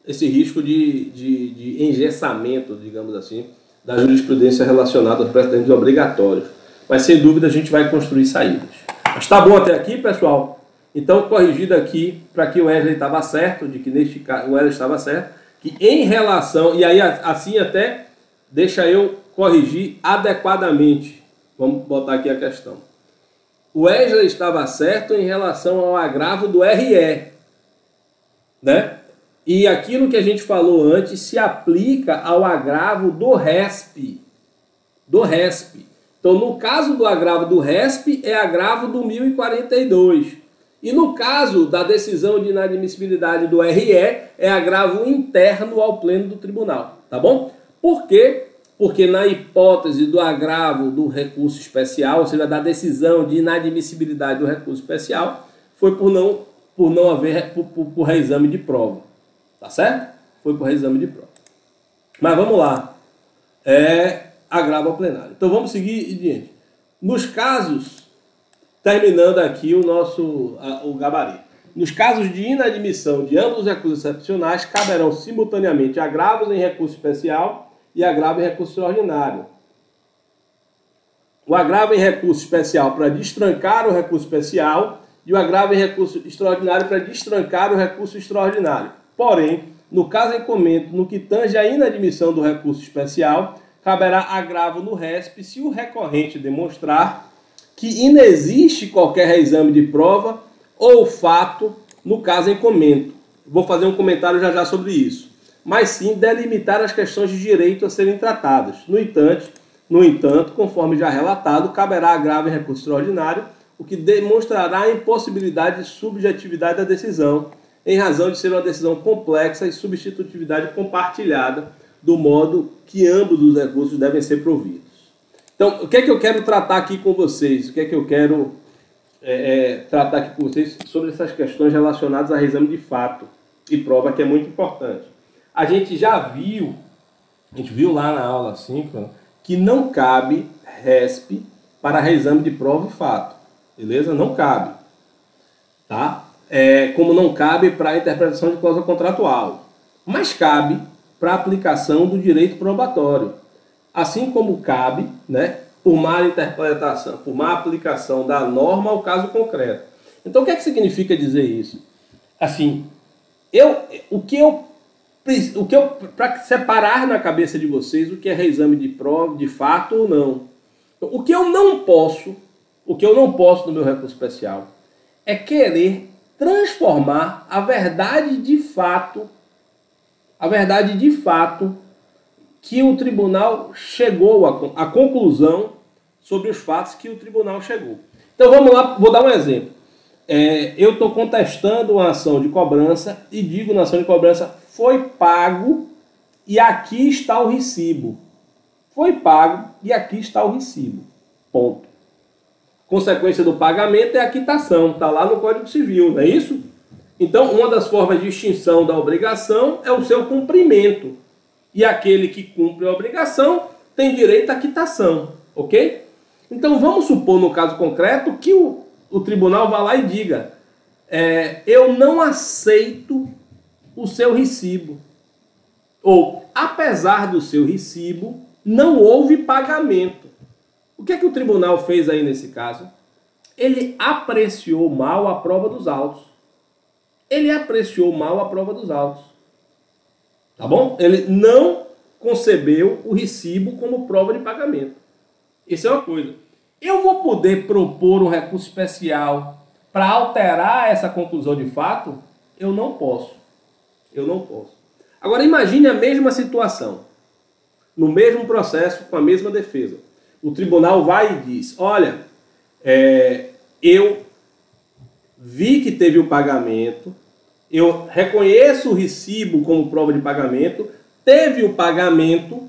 [SPEAKER 1] esse risco de engessamento, digamos assim, da jurisprudência relacionada aos precedentes obrigatórios. Mas sem dúvida a gente vai construir saídas. Mas está bom até aqui, pessoal? Então, corrigido aqui para que o Wesley estava certo, de que neste caso o Wesley estava certo, que em relação, e aí assim até deixa eu corrigir adequadamente. Vamos botar aqui a questão. O Wesley estava certo em relação ao agravo do RE, né? E aquilo que a gente falou antes se aplica ao agravo do RESP. Então, no caso do agravo do RESP, é agravo do 1042. E no caso da decisão de inadmissibilidade do RE, é agravo interno ao pleno do tribunal. Tá bom? Por quê? Porque na hipótese do agravo do recurso especial, ou seja, da decisão de inadmissibilidade do recurso especial, foi por reexame de prova. Tá certo? Foi para o reexame de prova. Mas vamos lá. Agravo ao plenário. Então vamos seguir adiante. Nos casos, terminando aqui o gabarito. Nos casos de inadmissão de ambos os recursos excepcionais, caberão simultaneamente agravos em recurso especial e agravo em recurso extraordinário. O agravo em recurso especial para destrancar o recurso especial e o agravo em recurso extraordinário para destrancar o recurso extraordinário. Porém, no caso em comento, no que tange a inadmissão do recurso especial, caberá agravo no RESP se o recorrente demonstrar que inexiste qualquer reexame de prova ou fato no caso em comento. Vou fazer um comentário já sobre isso. Mas sim delimitar as questões de direito a serem tratadas. No entanto, conforme já relatado, caberá agravo em recurso extraordinário, o que demonstrará a impossibilidade de subjetividade da decisão, em razão de ser uma decisão complexa e substitutividade compartilhada, do modo que ambos os recursos devem ser providos. Então, o que é que eu quero tratar aqui com vocês? O que é que eu quero tratar aqui com vocês sobre essas questões relacionadas a reexame de fato e prova, que é muito importante. A gente viu lá na aula 5, que não cabe RESP para reexame de prova e fato. Beleza? Não cabe. Tá? Como não cabe para a interpretação de cláusula contratual. Mas cabe para a aplicação do direito probatório. Assim como cabe, né, por má interpretação, por má aplicação da norma ao caso concreto. Então, o que é que significa dizer isso? Assim, para separar na cabeça de vocês o que é reexame de prova, de fato ou não. O que eu não posso no meu recurso especial é querer transformar a verdade de fato que o tribunal chegou à conclusão sobre os fatos que o tribunal chegou. Então vamos lá, vou dar um exemplo. Eu estou contestando uma ação de cobrança e digo na ação de cobrança: foi pago e aqui está o recibo. Foi pago e aqui está o recibo. Ponto. Consequência do pagamento é a quitação. Está lá no Código Civil, não é isso? Então, uma das formas de extinção da obrigação é o seu cumprimento. E aquele que cumpre a obrigação tem direito à quitação. Ok? Então, vamos supor, no caso concreto, que o tribunal vá lá e diga: eu não aceito o seu recibo. Ou, apesar do seu recibo, não houve pagamento. O que é que o tribunal fez aí nesse caso? Ele apreciou mal a prova dos autos. Tá bom? Ele não concebeu o recibo como prova de pagamento. Isso é uma coisa. Eu vou poder propor um recurso especial para alterar essa conclusão de fato? Eu não posso. Agora imagine a mesma situação. No mesmo processo, com a mesma defesa. O tribunal vai e diz: olha, eu vi que teve o pagamento, eu reconheço o recibo como prova de pagamento, teve o pagamento,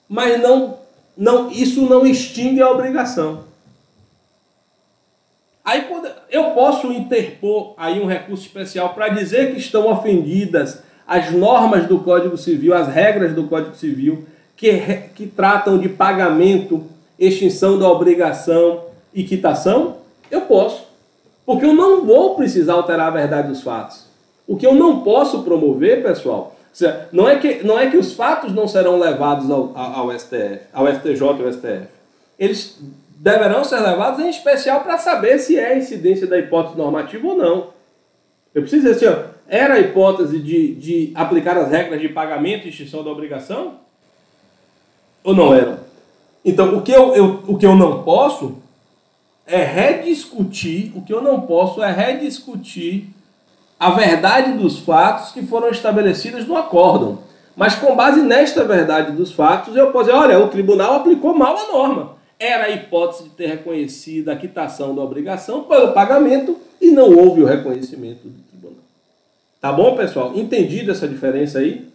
[SPEAKER 1] mas isso não extingue a obrigação. Aí eu posso interpor aí um recurso especial para dizer que estão ofendidas as normas do Código Civil, as regras do Código Civil, que tratam de pagamento, extinção da obrigação e quitação? Eu posso. Porque eu não vou precisar alterar a verdade dos fatos. O que eu não posso promover, pessoal, não é que os fatos não serão levados ao STF, ao STJ e ao STF. Eles deverão ser levados em especial para saber se é incidência da hipótese normativa ou não. Eu preciso dizer assim, era a hipótese de aplicar as regras de pagamento e extinção da obrigação? Ou não era? Então, o que eu não posso é rediscutir a verdade dos fatos que foram estabelecidas no acórdão. Mas com base nesta verdade dos fatos, eu posso dizer: olha, o tribunal aplicou mal a norma. Era a hipótese de ter reconhecido a quitação da obrigação pelo pagamento e não houve o reconhecimento do tribunal. Tá bom, pessoal? Entendido essa diferença aí?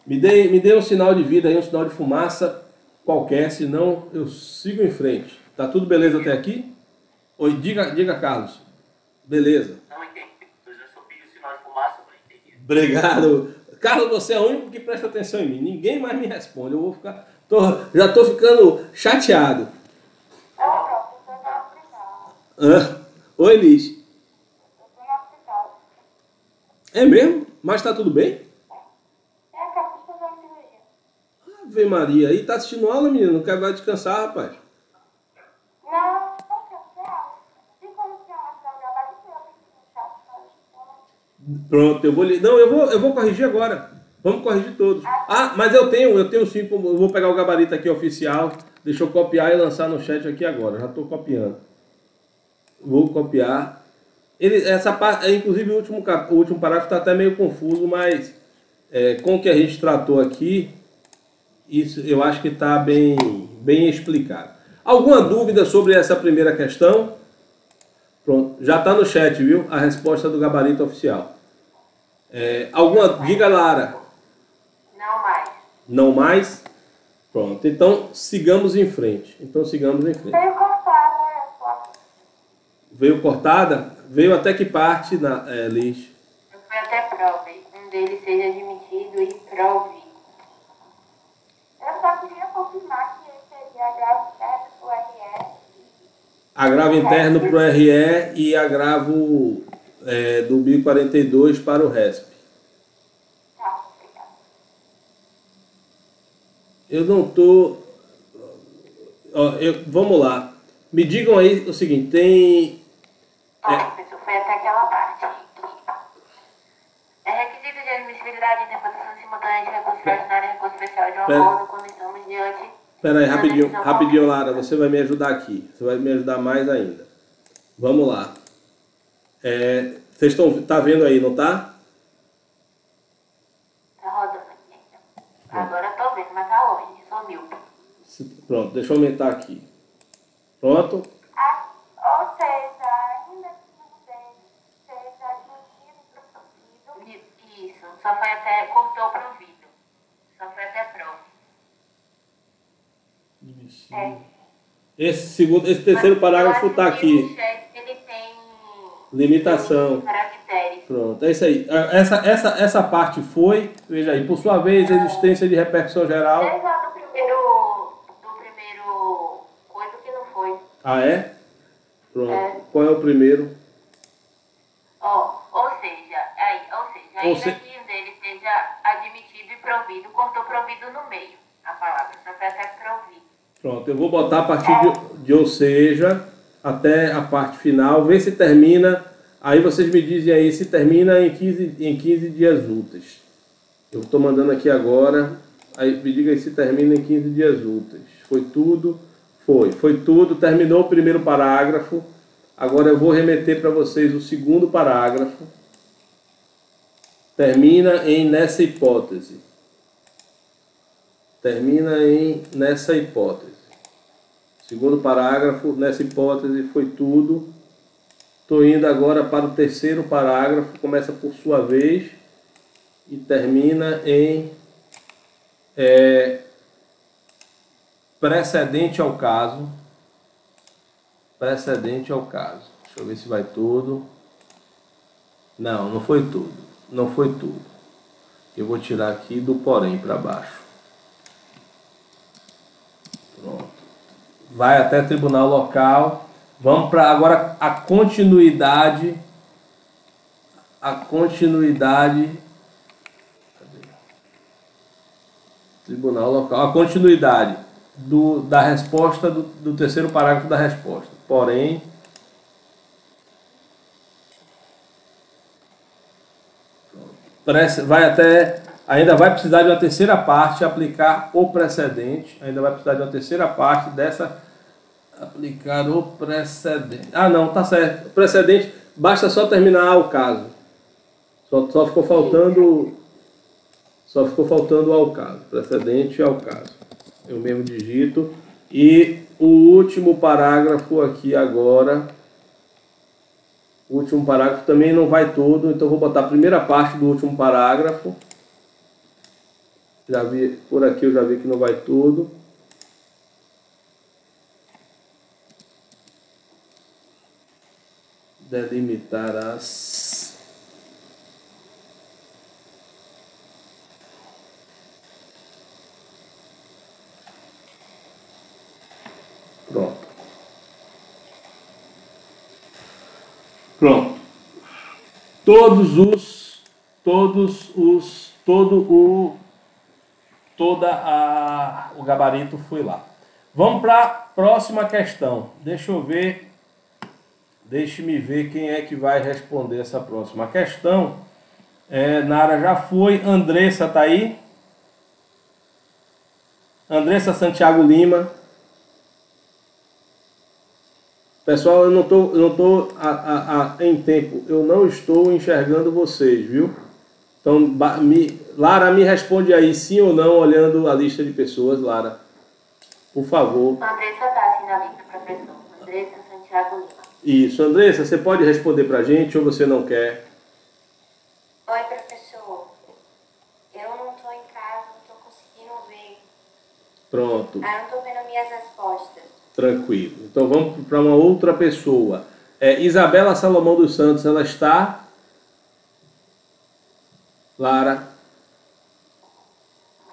[SPEAKER 1] Me dê um sinal de vida aí, um sinal de fumaça qualquer, senão eu sigo em frente. Tá tudo beleza até aqui? Oi, diga Carlos. Beleza.
[SPEAKER 3] Não entendi. Eu só pedi o sinal de fumaça para entender.
[SPEAKER 1] Obrigado. Carlos, você é o único que presta atenção em mim. Ninguém mais me responde. Eu vou ficar. Já tô ficando chateado. Oi, Liz.
[SPEAKER 2] Eu tô no hospital.
[SPEAKER 1] É mesmo? Mas tá tudo bem?
[SPEAKER 2] Acabou de fazer uma cirurgia.
[SPEAKER 1] Ave Maria. E tá assistindo aula, menino? Não quer vai descansar, rapaz?
[SPEAKER 2] Não quero ser aula. E como se ela está gravada, eu tenho que deixar
[SPEAKER 1] Pronto, eu vou. Não, eu vou corrigir agora. Vamos corrigir todos. Ah, mas eu tenho sim. Eu vou pegar o gabarito aqui oficial. Deixa eu copiar e lançar no chat aqui agora. Já estou copiando. Vou copiar. Essa parte, inclusive o último parágrafo está até meio confuso, mas com o que a gente tratou aqui, isso eu acho que está bem explicado. Alguma dúvida sobre essa primeira questão? Pronto, já está no chat, viu? A resposta do gabarito oficial. Diga, Lara.
[SPEAKER 2] Não mais.
[SPEAKER 1] Não mais? Pronto, então sigamos em frente.
[SPEAKER 2] Veio cortada a resposta.
[SPEAKER 1] Veio cortada? Veio até que parte, Liz?
[SPEAKER 2] Eu fui até prove. Um deles seja admitido e prove. Eu só queria confirmar que seria agravo interno pro RE.
[SPEAKER 1] Agravo interno para o RE e agravo do 1042 para o RESP.
[SPEAKER 2] Tá, obrigada.
[SPEAKER 1] Eu não estou... Vamos lá. Me digam aí o seguinte, tem...
[SPEAKER 2] Professor, foi até aquela parte que é requisito de admissibilidade e interpretação simultânea de recurso extraordinário e recurso especial de um acordo quando estamos diante...
[SPEAKER 1] Espera aí, rapidinho, Lara, você vai me ajudar aqui. Você vai me ajudar mais ainda. Vamos lá. Vocês tá vendo aí, não tá?
[SPEAKER 2] Tá rodando aqui. Agora eu tô vendo, mas tá longe, sou míope.
[SPEAKER 1] Pronto, deixa eu aumentar aqui. Pronto?
[SPEAKER 2] Ou seja, ainda que um deles seja admitido e provido. Isso, só foi até, cortou provido. Só foi até prove.
[SPEAKER 1] Esse terceiro parágrafo está aqui.
[SPEAKER 2] Ele tem
[SPEAKER 1] Limitação.
[SPEAKER 2] Caracteres.
[SPEAKER 1] Pronto, é isso aí. Essa parte foi, veja aí, por sua vez, a existência de repercussão geral.
[SPEAKER 2] Desde lá do primeiro coisa que não foi.
[SPEAKER 1] Ah, é? Pronto. Qual é o primeiro?
[SPEAKER 2] Ou seja, ainda que um deles seja admitido e provido, cortou provido no meio, a palavra, só foi até provido.
[SPEAKER 1] Pronto, eu vou botar a partir de ou seja, até a parte final, ver se termina, aí vocês me dizem aí se termina em 15 dias úteis. Eu estou mandando aqui agora, aí me diga aí se termina em 15 dias úteis. Foi tudo? Foi tudo, terminou o primeiro parágrafo, agora eu vou remeter para vocês o segundo parágrafo, termina em nessa hipótese. Nessa hipótese. Segundo parágrafo, nessa hipótese foi tudo. Estou indo agora para o terceiro parágrafo, começa por sua vez e termina em precedente ao caso. Precedente ao caso. Deixa eu ver se vai tudo. Não foi tudo. Não foi tudo. Eu vou tirar aqui do porém para baixo. Pronto. Vai até tribunal local. Vamos para agora a continuidade. Tribunal local. A continuidade da resposta do terceiro parágrafo da resposta. Porém, ainda vai precisar de uma terceira parte, aplicar o precedente. Ainda vai precisar de uma terceira parte dessa, aplicar o precedente. Ah, não, tá certo. O precedente, basta só terminar o caso. Só ficou faltando ao caso. Precedente ao caso. Eu mesmo digito. E o último parágrafo aqui agora. O último parágrafo também não vai todo, então vou botar a primeira parte do último parágrafo. Por aqui eu já vi que não vai todo. Delimitar as Pronto. O gabarito foi lá. Vamos para a próxima questão. Deixa eu ver. Deixe-me ver quem é que vai responder essa próxima questão. Nara já foi. Andressa está aí? Andressa Santiago Lima. Pessoal, eu não tô em tempo. Eu não estou enxergando vocês, viu? Então, Lara, me responde aí, sim ou não, olhando a lista de pessoas, Lara. Por favor.
[SPEAKER 2] Andressa está assim na lista, professor. Andressa Santiago Lima.
[SPEAKER 1] Isso. Andressa, você pode responder pra gente ou você não quer?
[SPEAKER 2] Oi, professor. Eu não estou em casa, não estou conseguindo ver.
[SPEAKER 1] Pronto.
[SPEAKER 2] Eu não estou vendo minhas respostas.
[SPEAKER 1] Tranquilo. Então vamos para uma outra pessoa. Isabela Salomão dos Santos, ela está? Lara?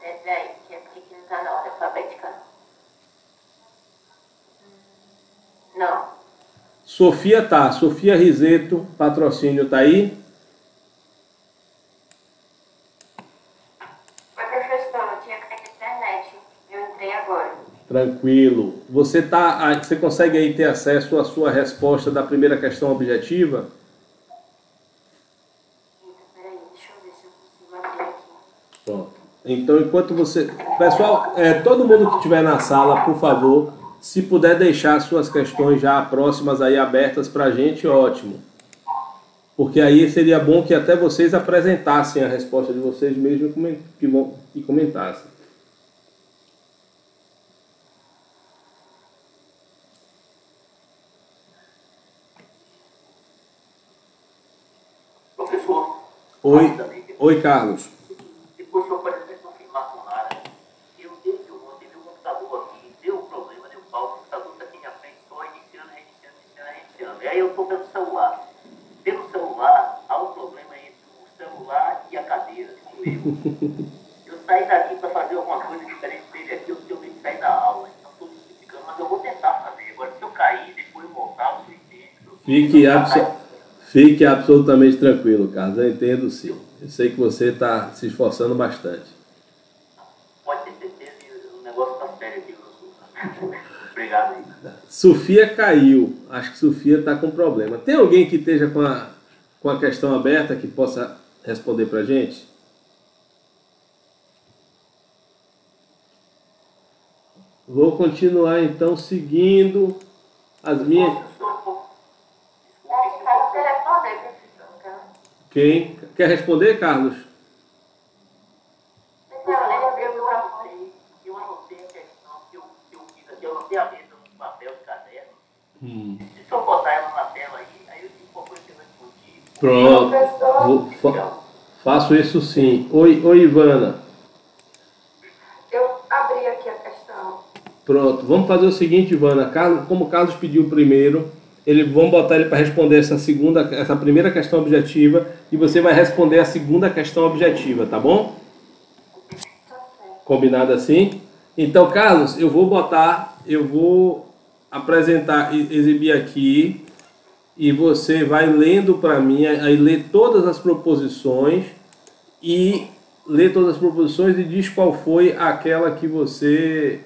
[SPEAKER 2] Peraí, que é porque não está na ordem alfabética. Não.
[SPEAKER 1] Sofia tá. Sofia Riseto, patrocínio, tá aí?
[SPEAKER 2] Oi, professor, eu tinha caído na internet. Eu entrei agora.
[SPEAKER 1] Tranquilo. Você consegue aí ter acesso à sua resposta da primeira questão objetiva?
[SPEAKER 2] Eita, peraí, deixa eu ver se eu consigo abrir aqui.
[SPEAKER 1] Pronto. Então, enquanto você... Pessoal, todo mundo que estiver na sala, por favor, se puder deixar suas questões já próximas aí abertas pra gente, ótimo. Porque aí seria bom que até vocês apresentassem a resposta de vocês mesmos e comentassem.
[SPEAKER 3] Professor.
[SPEAKER 1] Oi, Carlos.
[SPEAKER 3] Depois o senhor pode até confirmar com Lara. Eu desde ontem, meu computador aqui deu problema, deu pau, o computador está aqui na frente, só iniciando. E aí eu estou pelo celular. Pelo celular, há um problema entre o celular e a cadeira, sou eu. Eu saí daqui para fazer alguma coisa diferente dele aqui, eu tenho que sair da aula. Então estou justificando, mas eu vou tentar fazer. Agora, se eu cair, depois eu voltar, eu entendo.
[SPEAKER 1] Fique absolutamente tranquilo, Carlos. Eu entendo sim. Eu sei que você está se esforçando bastante.
[SPEAKER 3] Pode ter certeza que o negócio está sério aqui. Obrigado aí.
[SPEAKER 1] Sofia caiu. Acho que Sofia está com problema. Tem alguém que esteja com a questão aberta que possa responder para a gente? Vou continuar então seguindo as minhas... Quem? Quer responder, Carlos?
[SPEAKER 3] Eu anotei a questão que eu fiz aqui, eu anotei a letra no papel de caderno. Se eu botar ela na tela aí eu digo qual coisa que eu vou discutir.
[SPEAKER 1] Pronto. Faço isso sim. Oi, Ivana.
[SPEAKER 2] Eu abri aqui a questão.
[SPEAKER 1] Pronto. Vamos fazer o seguinte, Ivana. Como o Carlos pediu primeiro, vamos botar ele para responder essa primeira questão objetiva e você vai responder a segunda questão objetiva, tá bom? Combinado assim? Então, Carlos, eu vou apresentar, exibir aqui e você vai lendo para mim, aí lê todas as proposições e diz qual foi aquela que você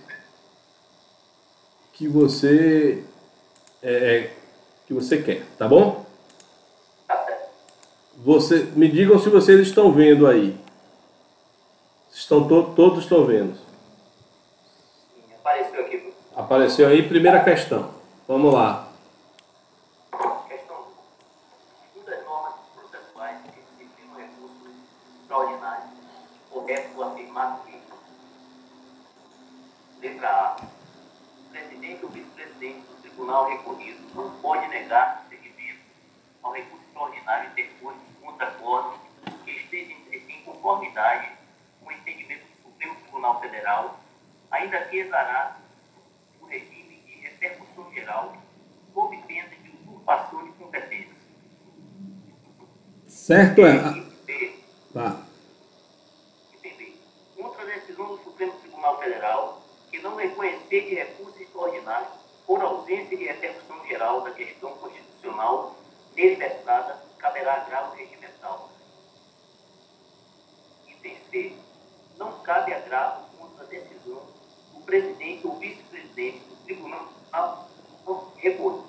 [SPEAKER 1] quer, tá bom? Me digam se vocês estão vendo aí. Todos estão vendo.
[SPEAKER 3] Apareceu aqui.
[SPEAKER 1] Apareceu aí, primeira questão. Vamos lá.
[SPEAKER 3] Questão 1. Segundo as normas processuais que disciplinam recursos extraordinários, correto afirmar que, letra A, o presidente ou vice-presidente do tribunal recorrido não pode negar seguimento ao recurso extraordinário interposto contra acordo que esteja entre si em conformidade com o entendimento do Supremo Tribunal Federal, ainda que exarado o regime de repercussão geral, sob pena de usurpação de competência.
[SPEAKER 1] Certo é? Tá.
[SPEAKER 3] Entender. Contra a decisão do Supremo Tribunal Federal, que não reconhecer de recurso extraordinário por ausência de repercussão geral da questão constitucional nele caberá agravo regimental. Item C. Não cabe agravo contra a decisão do presidente ou vice-presidente do tribunal recorrido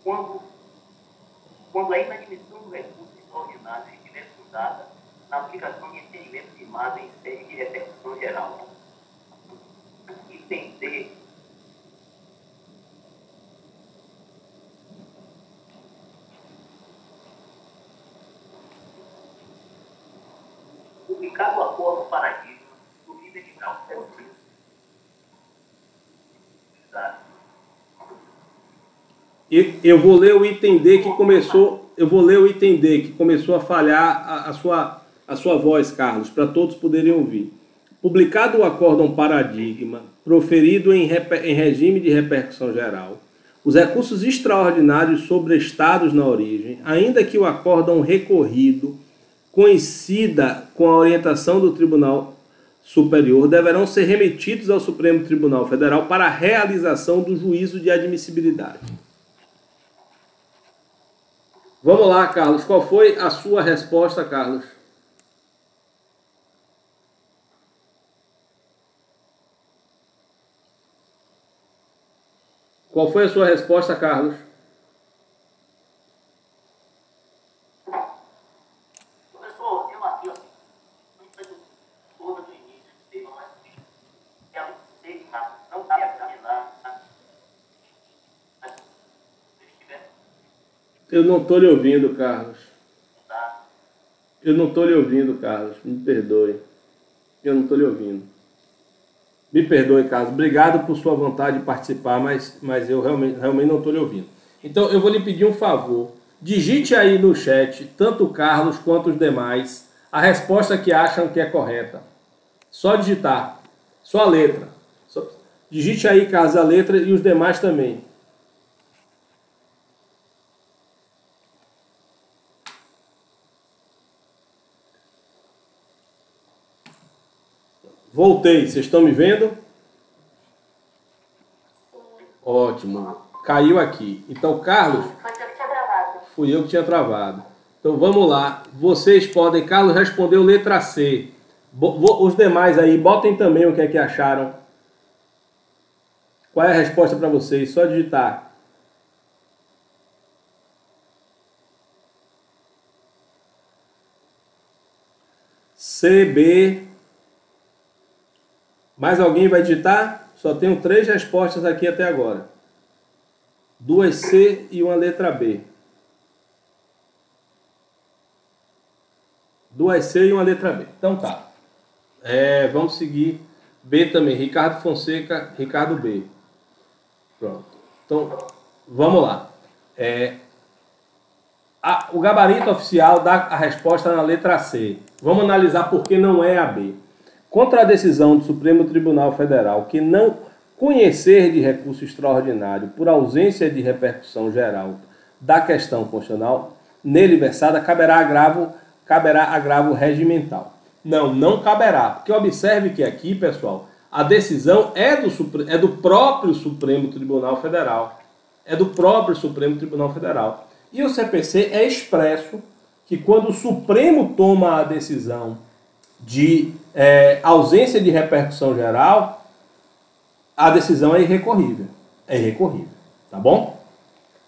[SPEAKER 3] quando a inadmissão do recurso extraordinário estiver fundada na aplicação de entendimento firmado em sede de repercussão geral. Item D. Publicado o acordo paradigma do líder de grau
[SPEAKER 1] eu vou ler o item D que começou. Eu vou ler o item D que começou a falhar a sua voz, Carlos, para todos poderem ouvir. Publicado o acórdão paradigma, proferido em regime de repercussão geral, os recursos extraordinários sobrestados na origem, ainda que o acórdão recorrido coincida com a orientação do Tribunal Superior, deverão ser remetidos ao Supremo Tribunal Federal para a realização do juízo de admissibilidade. Vamos lá, Carlos. Qual foi a sua resposta, Carlos? Qual foi a sua resposta, Carlos?
[SPEAKER 3] Professor, eu aqui, toda do início, não cabe examinar.
[SPEAKER 1] Eu não estou lhe ouvindo, Carlos. Eu não estou lhe ouvindo, Carlos. Me perdoe. Eu não estou lhe ouvindo. Me perdoe, Carlos. Obrigado por sua vontade de participar, mas eu realmente não estou lhe ouvindo. Então, eu vou lhe pedir um favor. Digite aí no chat, tanto o Carlos quanto os demais, a resposta que acham que é correta. Só digitar. Só a letra. Digite aí, Carlos, a letra e os demais também. Voltei, vocês estão me vendo? Ótimo, caiu aqui. Então, Carlos...
[SPEAKER 2] Foi eu que tinha travado.
[SPEAKER 1] Fui eu que tinha travado. Então, vamos lá. Vocês podem... Carlos respondeu letra C. Os demais aí, botem também o que é que acharam. Qual é a resposta para vocês? Só digitar. C, B... Mais alguém vai digitar? Só tenho 3 respostas aqui até agora. 2 C e uma letra B. 2 C e uma letra B. Então tá. Vamos seguir. B também. Ricardo Fonseca, Ricardo B. Pronto. Então, vamos lá. O gabarito oficial dá a resposta na letra C. Vamos analisar por que não é a B. Contra a decisão do Supremo Tribunal Federal que não conhecer de recurso extraordinário por ausência de repercussão geral da questão constitucional nele versada, caberá agravo regimental. Não caberá, porque observe que aqui, pessoal, a decisão é do próprio Supremo Tribunal Federal. É do próprio Supremo Tribunal Federal. E o CPC é expresso que quando o Supremo toma a decisão de ausência de repercussão geral, a decisão é irrecorrível. É irrecorrível, tá bom?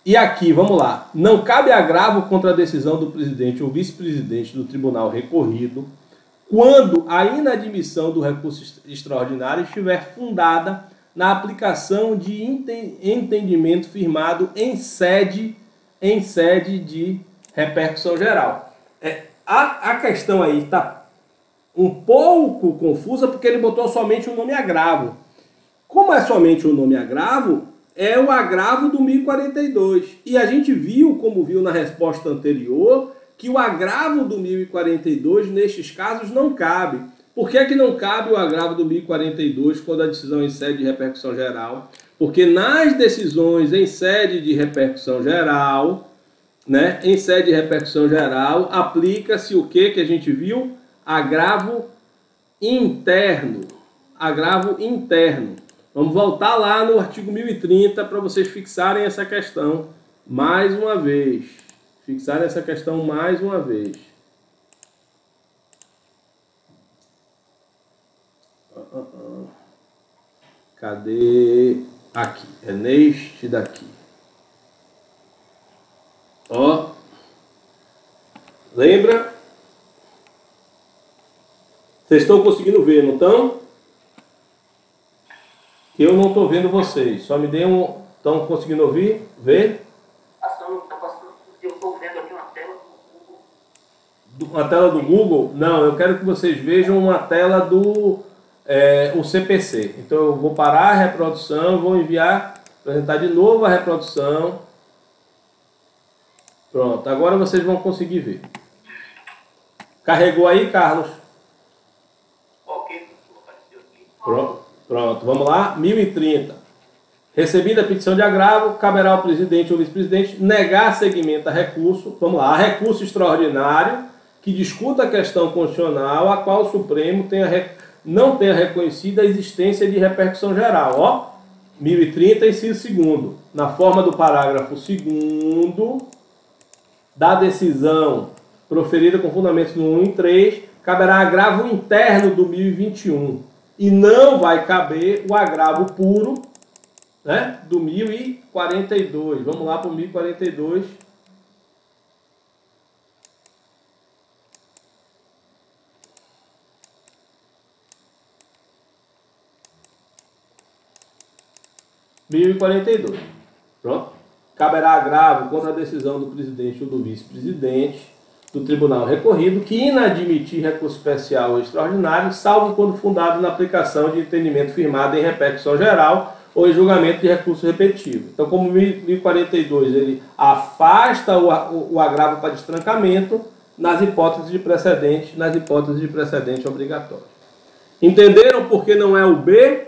[SPEAKER 1] E aqui, vamos lá. Não cabe agravo contra a decisão do presidente ou vice-presidente do tribunal recorrido quando a inadmissão do recurso extraordinário estiver fundada na aplicação de entendimento firmado em sede de repercussão geral. A questão aí está um pouco confusa porque ele botou somente o nome agravo. Como é somente o nome agravo, é o agravo do 1042. E a gente viu, como viu na resposta anterior, que o agravo do 1042 nestes casos não cabe. Por que que não cabe o agravo do 1042 quando a decisão é em sede de repercussão geral? Porque nas decisões em sede de repercussão geral, né, em sede de repercussão geral, aplica-se o que a gente viu? Agravo interno. Agravo interno. Vamos voltar lá no artigo 1030 para vocês fixarem essa questão mais uma vez. Fixarem essa questão mais uma vez. Cadê? Aqui. É neste daqui. Ó. Lembra? Vocês estão conseguindo ver, não estão? Eu não estou vendo vocês. Só me dê um... Estão conseguindo ouvir? Ver?
[SPEAKER 3] Eu estou vendo aqui uma tela do Google.
[SPEAKER 1] Uma tela do Google? Não, eu quero que vocês vejam uma tela do o CPC. Então eu vou parar a reprodução, vou apresentar de novo a reprodução. Pronto, agora vocês vão conseguir ver. Carregou aí, Carlos?
[SPEAKER 3] Ok, apareceu aqui.
[SPEAKER 1] Pronto, vamos lá. 1030. Recebida a petição de agravo, caberá ao presidente ou vice-presidente negar seguimento a recurso. Vamos lá, a recurso extraordinário que discuta a questão constitucional a qual o Supremo não tenha reconhecido a existência de repercussão geral. Ó, 1030, inciso 2º. Na forma do parágrafo 2º da decisão proferida com fundamentos no 1 e 3, caberá agravo interno do 1021. E não vai caber o agravo puro, né, do 1042. Vamos lá para o 1042. Pronto. Caberá agravo contra a decisão do presidente ou do vice-presidente do tribunal recorrido que inadmitir recurso especial ou extraordinário, salvo quando fundado na aplicação de entendimento firmado em repercussão geral ou em julgamento de recurso repetitivo. Então, como 1042 ele afasta o agravo para destrancamento nas hipóteses de precedente obrigatório. Entenderam por que não é o B?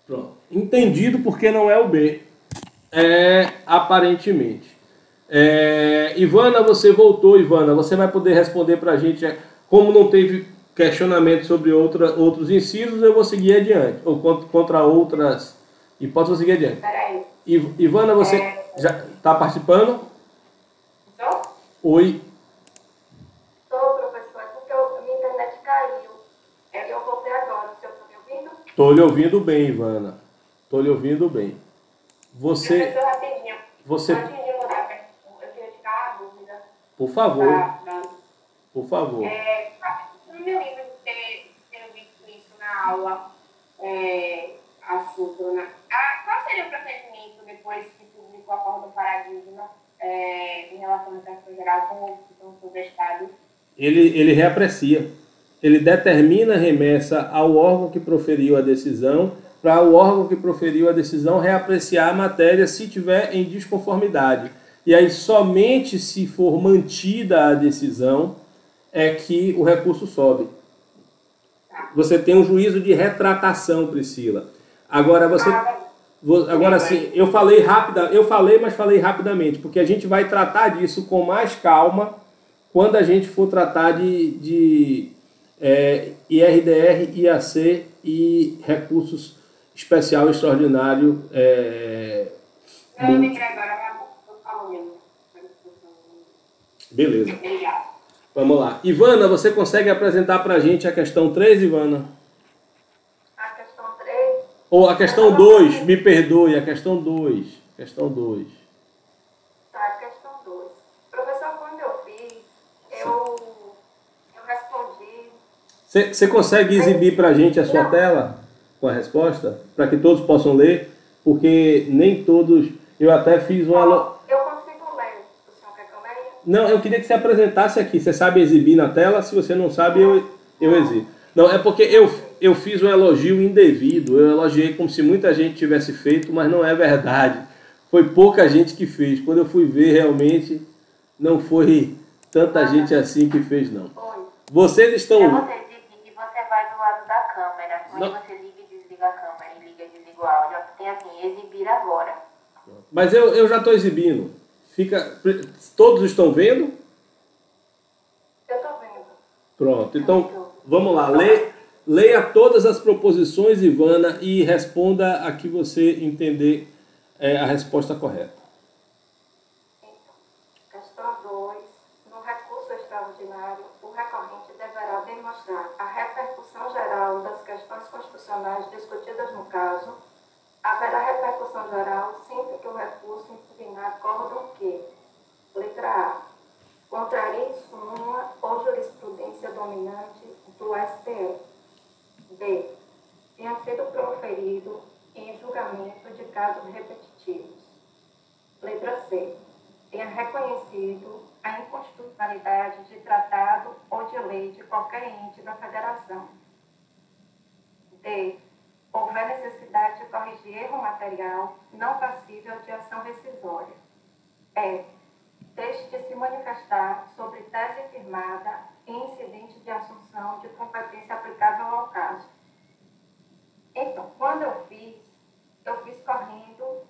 [SPEAKER 1] Pronto. Entendido por que não é o B. Aparentemente. Ivana, você voltou, Ivana. Você vai poder responder para a gente. Como não teve questionamento sobre outros incisos, eu vou seguir adiante. Ou contra outras hipóteses, eu vou seguir adiante.
[SPEAKER 2] Peraí.
[SPEAKER 1] Ivana, você já está participando?
[SPEAKER 2] Estou?
[SPEAKER 1] Oi.
[SPEAKER 2] Estou, professor. É porque minha internet caiu. Eu voltei agora. O senhor está me ouvindo?
[SPEAKER 1] Estou lhe ouvindo bem, Ivana. Estou lhe ouvindo bem. Você...
[SPEAKER 2] Professor, rapidinho.
[SPEAKER 1] Você...
[SPEAKER 2] Antes de mudar, eu queria tirar a dúvida.
[SPEAKER 1] Por favor.
[SPEAKER 2] Tá.
[SPEAKER 1] Por favor.
[SPEAKER 2] No meu livro, ter visto isso na aula, assunto, né? Qual seria o procedimento depois que publicou a forma do paradigma em relação à repercussão geral com os que estão sob estado?
[SPEAKER 1] Ele reaprecia. Ele determina a remessa ao órgão que proferiu a decisão, para o órgão que proferiu a decisão reapreciar a matéria se tiver em desconformidade. E aí, somente se for mantida a decisão, é que o recurso sobe. Você tem um juízo de retratação, Priscila. Agora, agora sim, eu falei, mas falei rapidamente, porque a gente vai tratar disso com mais calma quando a gente for tratar de IRDR, IAC e recursos especial e extraordinário.
[SPEAKER 2] Eu lembrei agora, eu falo mesmo.
[SPEAKER 1] Beleza.
[SPEAKER 2] Obrigada.
[SPEAKER 1] Vamos lá. Ivana, você consegue apresentar para a gente a questão 3, Ivana?
[SPEAKER 2] A questão 3.
[SPEAKER 1] Ou a questão 2, me perdoe, a questão 2. Questão 2.
[SPEAKER 2] Tá, a questão 2. Professor, quando eu fiz, eu respondi.
[SPEAKER 1] Você consegue exibir para a gente a sua tela com a resposta? Para que todos possam ler? Porque nem todos... Eu até fiz uma...
[SPEAKER 2] Eu consigo ler. O senhor quer que eu leia?
[SPEAKER 1] Não, eu queria que você apresentasse aqui. Você sabe exibir na tela? Se você não sabe, eu exibo. Não, é porque eu fiz um elogio indevido. Eu elogiei como se muita gente tivesse feito, mas não é verdade. Foi pouca gente que fez. Quando eu fui ver, realmente, não foi tanta gente assim que fez, não. Vocês estão...
[SPEAKER 6] Você exibir, você vai do lado da câmera. Quando você liga e desliga a câmera e liga e desliga o áudio, tem assim, exibir agora.
[SPEAKER 1] Mas eu já estou exibindo. Todos estão vendo?
[SPEAKER 2] Eu estou vendo.
[SPEAKER 1] Pronto, então vamos lá. leia todas as proposições, Ivana, e responda a que você entender a resposta correta.
[SPEAKER 2] Questão 2. No recurso extraordinário, o recorrente deverá demonstrar a repercussão geral das questões constitucionais discutidas no caso. Haverá repercussão geral sempre que o recurso impugnar acórdão que, letra A, contrarie súmula ou jurisprudência dominante do STF. B, tenha sido proferido em julgamento de casos repetitivos. Letra C, tenha reconhecido a inconstitucionalidade de tratado ou de lei de qualquer ente da federação. D, houver necessidade de corrigir erro material não passível de ação rescisória. E, deixe de se manifestar sobre tese firmada em incidente de assunção de competência aplicável ao caso. Então, quando eu fiz correndo,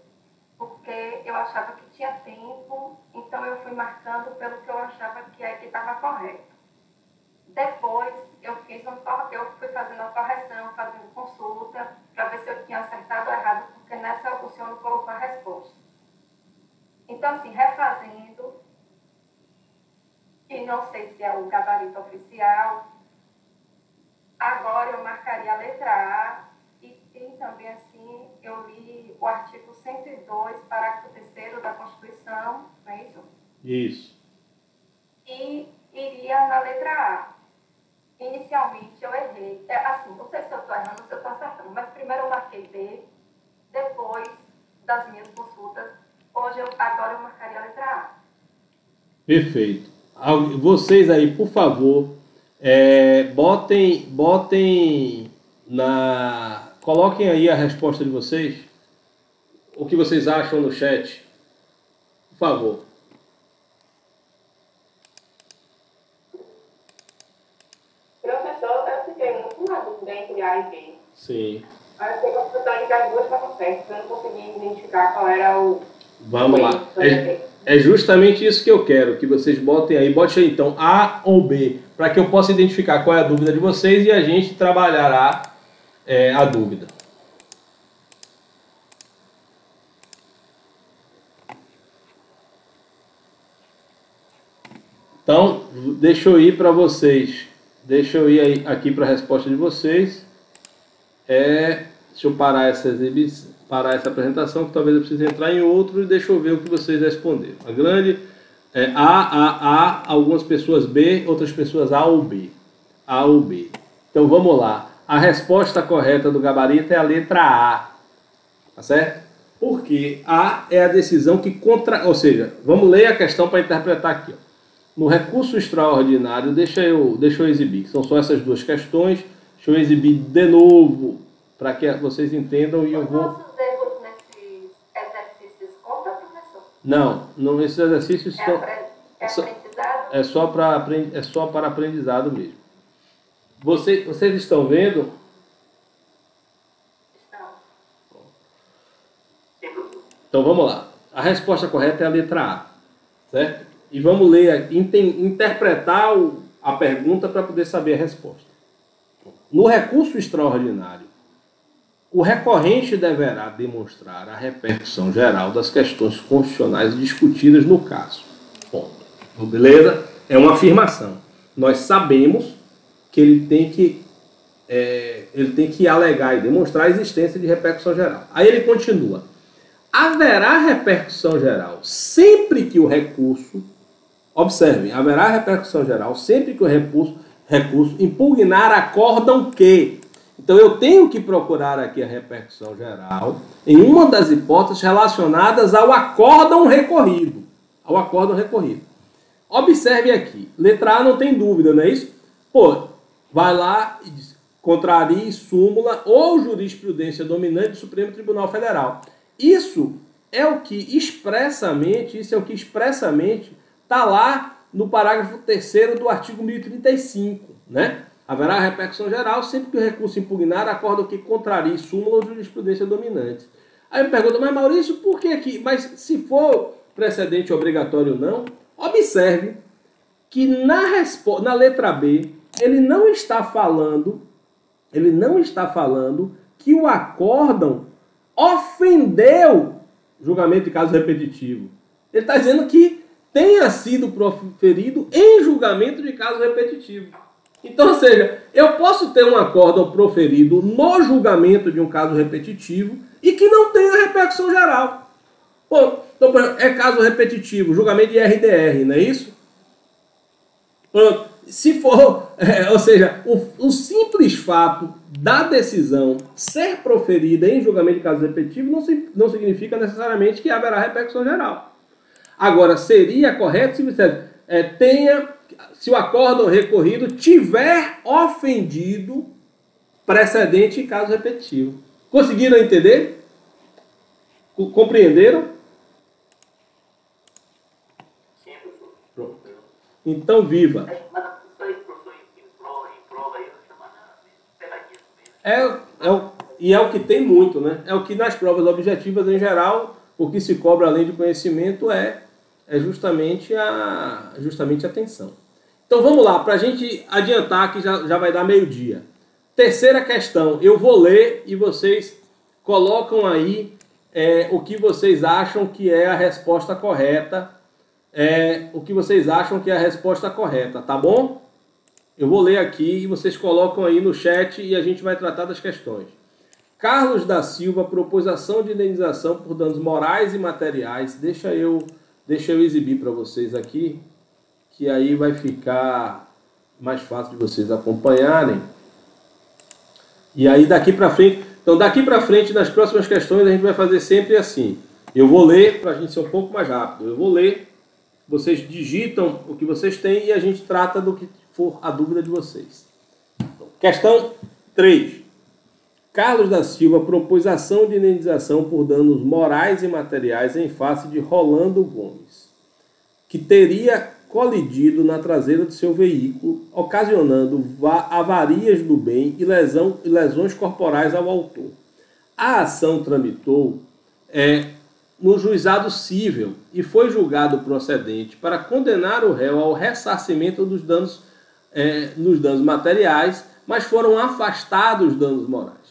[SPEAKER 2] porque eu achava que tinha tempo, então eu fui marcando pelo que eu achava que estava correto. Depois, eu fui fazendo a correção, fazendo consulta, para ver se eu tinha acertado ou errado, porque nessa o senhor não colocou a resposta. Então, assim, refazendo, e não sei se é o gabarito oficial, agora eu marcaria a letra A, e também, assim, eu li o artigo 102, parágrafo 3º da Constituição, não é isso?
[SPEAKER 1] Isso.
[SPEAKER 2] E iria na letra A. Inicialmente eu errei. Assim, não sei se eu estou errando ou se eu estou acertando, mas primeiro eu marquei B, depois das minhas consultas, agora eu marcaria a letra A.
[SPEAKER 1] Perfeito. Vocês aí, por favor, coloquem aí a resposta de vocês, o que vocês acham no chat, por favor.
[SPEAKER 2] Professor, eu fiquei muito na dúvida entre A e B.
[SPEAKER 1] Sim.
[SPEAKER 2] Mas eu tenho a opção de que as duas estavam certas, eu não consegui identificar qual era o...
[SPEAKER 1] Vamos lá. É justamente isso que eu quero, que vocês botem aí. Bote aí, então, A ou B, para que eu possa identificar qual é a dúvida de vocês e a gente trabalhará a dúvida. Então, deixa eu ir para vocês. Deixa eu ir aqui para a resposta de vocês. Deixa eu parar essa apresentação, que talvez eu precise entrar em outro, e deixa eu ver o que vocês responderam. A grande A, algumas pessoas B, outras pessoas A ou B. A ou B. Então vamos lá. A resposta correta do gabarito é a letra A. Tá certo? Porque A é a decisão que ou seja, vamos ler a questão para interpretar aqui. Ó. No recurso extraordinário, deixa eu exibir, que são só essas duas questões. Deixa eu exibir de novo, para que vocês entendam, e eu vou...
[SPEAKER 2] Nossos erros nesses exercícios conta, professor?
[SPEAKER 1] Não, esses exercícios estão...
[SPEAKER 2] aprendizado?
[SPEAKER 1] É só para aprendizado mesmo. Vocês estão vendo?
[SPEAKER 2] Estamos.
[SPEAKER 1] Então vamos lá. A resposta correta é a letra A, certo? E vamos ler, interpretar a pergunta para poder saber a resposta. No recurso extraordinário, o recorrente deverá demonstrar a repercussão geral das questões constitucionais discutidas no caso. Ponto. Beleza? É uma afirmação. Nós sabemos que ele tem que alegar e demonstrar a existência de repercussão geral. Aí ele continua. Haverá repercussão geral sempre que o recurso... Observem, haverá repercussão geral sempre que o recurso impugnar acórdão que... Então eu tenho que procurar aqui a repercussão geral em uma das hipóteses relacionadas ao acórdão recorrido. Observe aqui, letra A não tem dúvida, não é isso? Pô, vai lá e diz, contrarie súmula ou jurisprudência dominante do Supremo Tribunal Federal. Isso é o que expressamente está lá no parágrafo 3º do artigo 1035, né? Haverá repercussão geral sempre que o recurso impugnar acórdão que contrarie súmula ou jurisprudência dominante. Aí eu pergunto, mas Maurício, por que aqui? Mas se for precedente obrigatório ou não, observe que na letra B, ele não está falando Ele não está falando que o acórdão ofendeu julgamento de caso repetitivo. Ele está dizendo que tenha sido proferido em julgamento de caso repetitivo. Então, ou seja, eu posso ter um acórdão proferido no julgamento de um caso repetitivo e que não tenha repercussão geral. Pô, então, por exemplo, é caso repetitivo, julgamento de RDR, não é isso? Pronto. Se for, ou seja, o simples fato da decisão ser proferida em julgamento de caso repetitivo não significa necessariamente que haverá repercussão geral. Agora, seria correto se você se o acórdão recorrido tiver ofendido precedente em caso repetitivo. Conseguiram entender? Compreenderam?
[SPEAKER 3] Sim, professor.
[SPEAKER 1] Pronto. Então, viva.
[SPEAKER 3] Mas professor, em prova aí, eu chamo pegadinha.
[SPEAKER 1] E é o que tem muito, né? É o que nas provas objetivas em geral, o que se cobra além de conhecimento é justamente a atenção. Então vamos lá, para a gente adiantar que já vai dar meio-dia. Terceira questão, eu vou ler e vocês colocam aí o que vocês acham que é a resposta correta. O que vocês acham que é a resposta correta, tá bom? Eu vou ler aqui e vocês colocam aí no chat e a gente vai tratar das questões. Carlos da Silva propôs ação de indenização por danos morais e materiais. Deixa eu exibir para vocês aqui, que aí vai ficar mais fácil de vocês acompanharem. E aí daqui para frente, nas próximas questões a gente vai fazer sempre assim. Eu vou ler para a gente ser um pouco mais rápido. Eu vou ler, vocês digitam o que vocês têm e a gente trata do que for a dúvida de vocês. Então, questão 3. Carlos da Silva propôs ação de indenização por danos morais e materiais em face de Rolando Gomes, que teria colidido na traseira do seu veículo, ocasionando avarias do bem e lesões corporais ao autor. A ação tramitou no juizado cível e foi julgado procedente para condenar o réu ao ressarcimento dos danos, nos danos materiais, mas foram afastados os danos morais.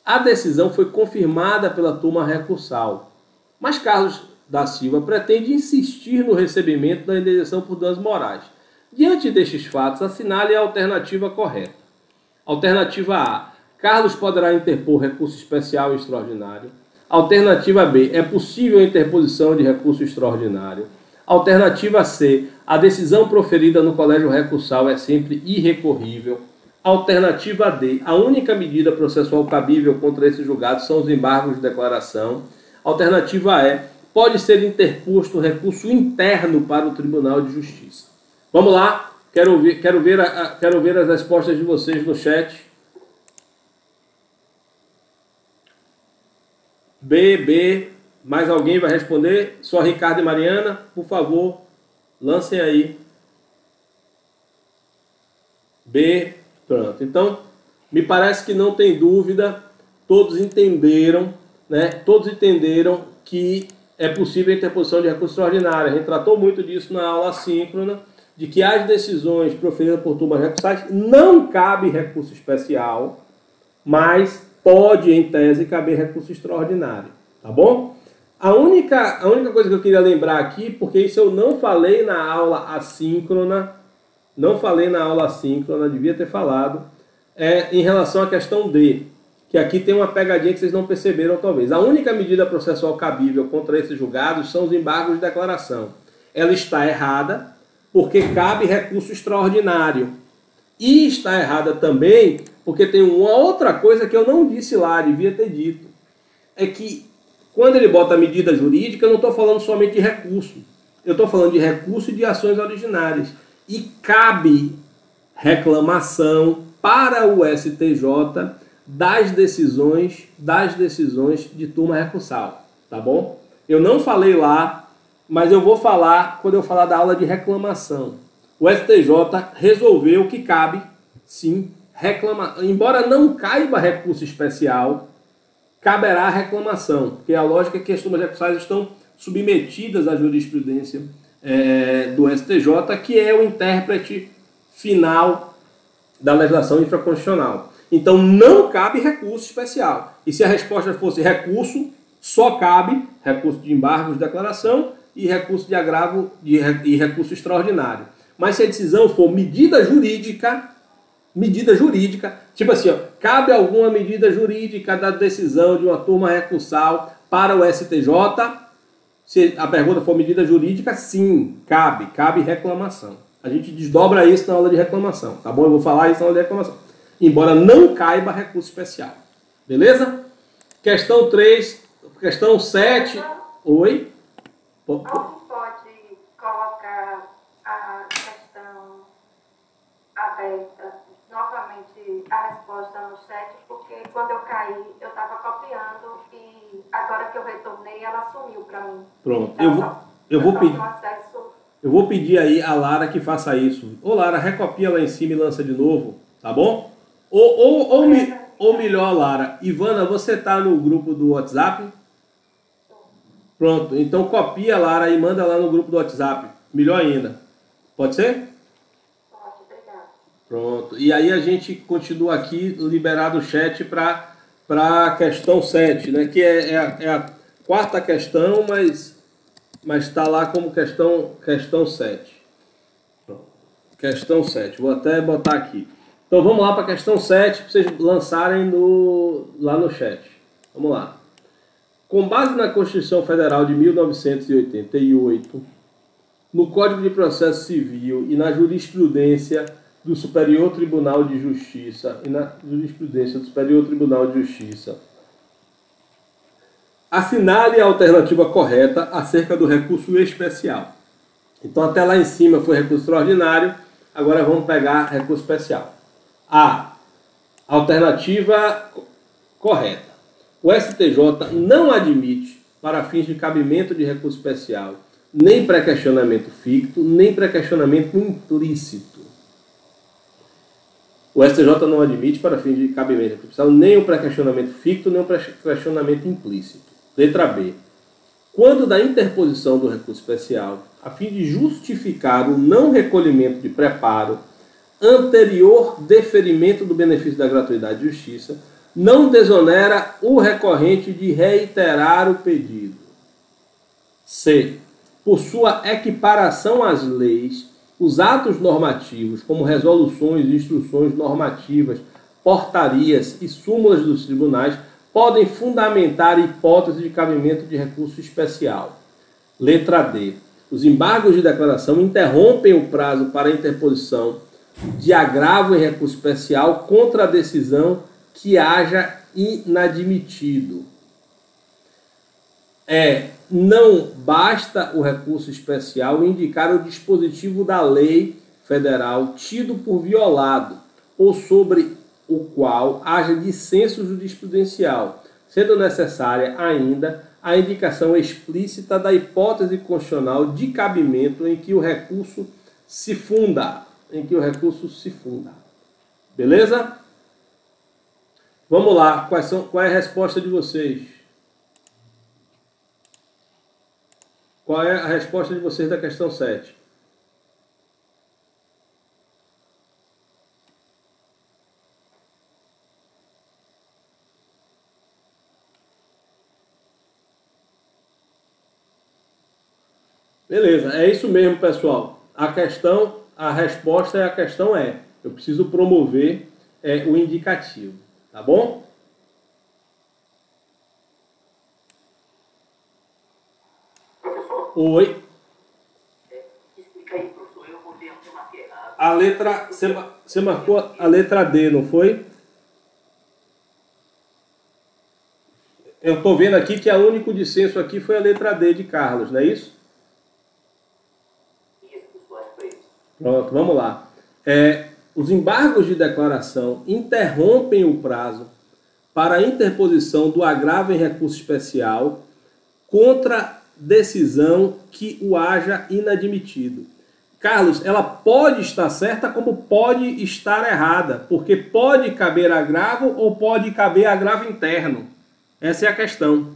[SPEAKER 1] A decisão foi confirmada pela turma recursal, mas Carlos da Silva pretende insistir no recebimento da indenização por danos morais. Diante destes fatos, assinale a alternativa correta. Alternativa A. Carlos poderá interpor recurso especial e extraordinário. Alternativa B. É possível a interposição de recurso extraordinário. Alternativa C. A decisão proferida no colégio recursal é sempre irrecorrível. Alternativa D. A única medida processual cabível contra esse julgado são os embargos de declaração. Alternativa E. Pode ser interposto recurso interno para o Tribunal de Justiça. Vamos lá. Quero ver as respostas de vocês no chat. B. Mais alguém vai responder? Só Ricardo e Mariana, por favor, lancem aí. B. Pronto. Então, me parece que não tem dúvida. Todos entenderam, né? Todos entenderam que é possível a interposição de recurso extraordinário. A gente tratou muito disso na aula assíncrona, de que as decisões proferidas por turmas recursais não cabe recurso especial, mas pode, em tese, caber recurso extraordinário. Tá bom? A única coisa que eu queria lembrar aqui, porque isso eu não falei na aula assíncrona, devia ter falado, em relação à questão D, que aqui tem uma pegadinha que vocês não perceberam talvez. A única medida processual cabível contra esses julgados são os embargos de declaração. Ela está errada porque cabe recurso extraordinário. E está errada também porque tem uma outra coisa que eu não disse lá, devia ter dito. É que quando ele bota a medida jurídica, eu não estou falando somente de recurso. Eu estou falando de recurso e de ações originárias. E cabe reclamação para o STJ das decisões de turma recursal, tá bom? Eu não falei lá, mas eu vou falar quando eu falar da aula de reclamação. O STJ resolveu que cabe, sim, reclamar. Embora não caiba recurso especial, caberá reclamação, porque a lógica é que as turmas recursais estão submetidas à jurisprudência do STJ, que é o intérprete final da legislação infraconstitucional. Então não cabe recurso especial. E se a resposta fosse recurso, só cabe recurso de embargo de declaração e recurso de agravo e recurso extraordinário. Mas se a decisão for medida jurídica, tipo assim, ó, cabe alguma medida jurídica da decisão de uma turma recursal para o STJ? Se a pergunta for medida jurídica, sim, cabe reclamação. A gente desdobra isso na aula de reclamação, tá bom? Eu vou falar isso na aula de reclamação. Embora não caiba recurso especial. Beleza? Questão 3, questão 7. Oi?
[SPEAKER 6] Alguém pode colocar a questão aberta, novamente a resposta no chat, porque quando eu caí, eu estava copiando e agora que eu retornei, ela sumiu para mim.
[SPEAKER 1] Pronto,
[SPEAKER 6] Então,
[SPEAKER 1] eu vou pedir aí a Lara que faça isso. Ô Lara, recopia lá em cima e lança de novo, tá bom? Ou melhor, Lara, Ivana, você tá no grupo do WhatsApp? Pronto, então copia, Lara, e manda lá no grupo do WhatsApp. Melhor ainda. Pode ser?
[SPEAKER 6] Pode, obrigada.
[SPEAKER 1] Pronto. E aí a gente continua aqui, liberado o chat para a questão 7, né? Que é a quarta questão, mas está lá como questão 7. Pronto. Questão 7. Vou até botar aqui. Então vamos lá para a questão 7, para vocês lançarem lá no chat. Vamos lá. Com base na Constituição Federal de 1988, no Código de Processo Civil e na jurisprudência do Superior Tribunal de Justiça, assinale a alternativa correta acerca do recurso especial. Então até lá em cima foi recurso extraordinário, agora vamos pegar recurso especial. A. Alternativa correta. O STJ não admite, para fins de cabimento de recurso especial, nem pré-questionamento ficto, nem pré-questionamento implícito. O STJ não admite, para fins de cabimento de recurso especial, nem o pré-questionamento ficto, nem o pré-questionamento implícito. Letra B. Quando da interposição do recurso especial, a fim de justificar o não recolhimento de preparo anterior deferimento do benefício da gratuidade de justiça, não desonera o recorrente de reiterar o pedido. C. Por sua equiparação às leis, os atos normativos, como resoluções, instruções normativas, portarias e súmulas dos tribunais, podem fundamentar hipótese de cabimento de recurso especial. Letra D. Os embargos de declaração interrompem o prazo para a interposição de agravo em recurso especial contra a decisão que haja inadmitido. Não basta o recurso especial indicar o dispositivo da lei federal tido por violado ou sobre o qual haja dissenso jurisprudencial, sendo necessária ainda a indicação explícita da hipótese constitucional de cabimento em que o recurso se funda. Beleza? Vamos lá, qual é a resposta de vocês? Qual é a resposta de vocês da questão 7? Beleza, é isso mesmo, pessoal. A resposta é a questão é. Eu preciso promover o indicativo, tá bom?
[SPEAKER 3] Professor?
[SPEAKER 1] Oi.
[SPEAKER 3] Explica aí, professor, eu botei a marca errada.
[SPEAKER 1] A letra, você marcou a letra D, não foi? Eu estou vendo aqui que o único dissenso aqui foi a letra D de Carlos, não é isso?
[SPEAKER 3] Isso, professor, foi isso.
[SPEAKER 1] Pronto, vamos lá. Os embargos de declaração interrompem o prazo para a interposição do agravo em recurso especial contra decisão que o haja inadmitido. Carlos, ela pode estar certa como pode estar errada, porque pode caber agravo ou pode caber agravo interno. Essa é a questão.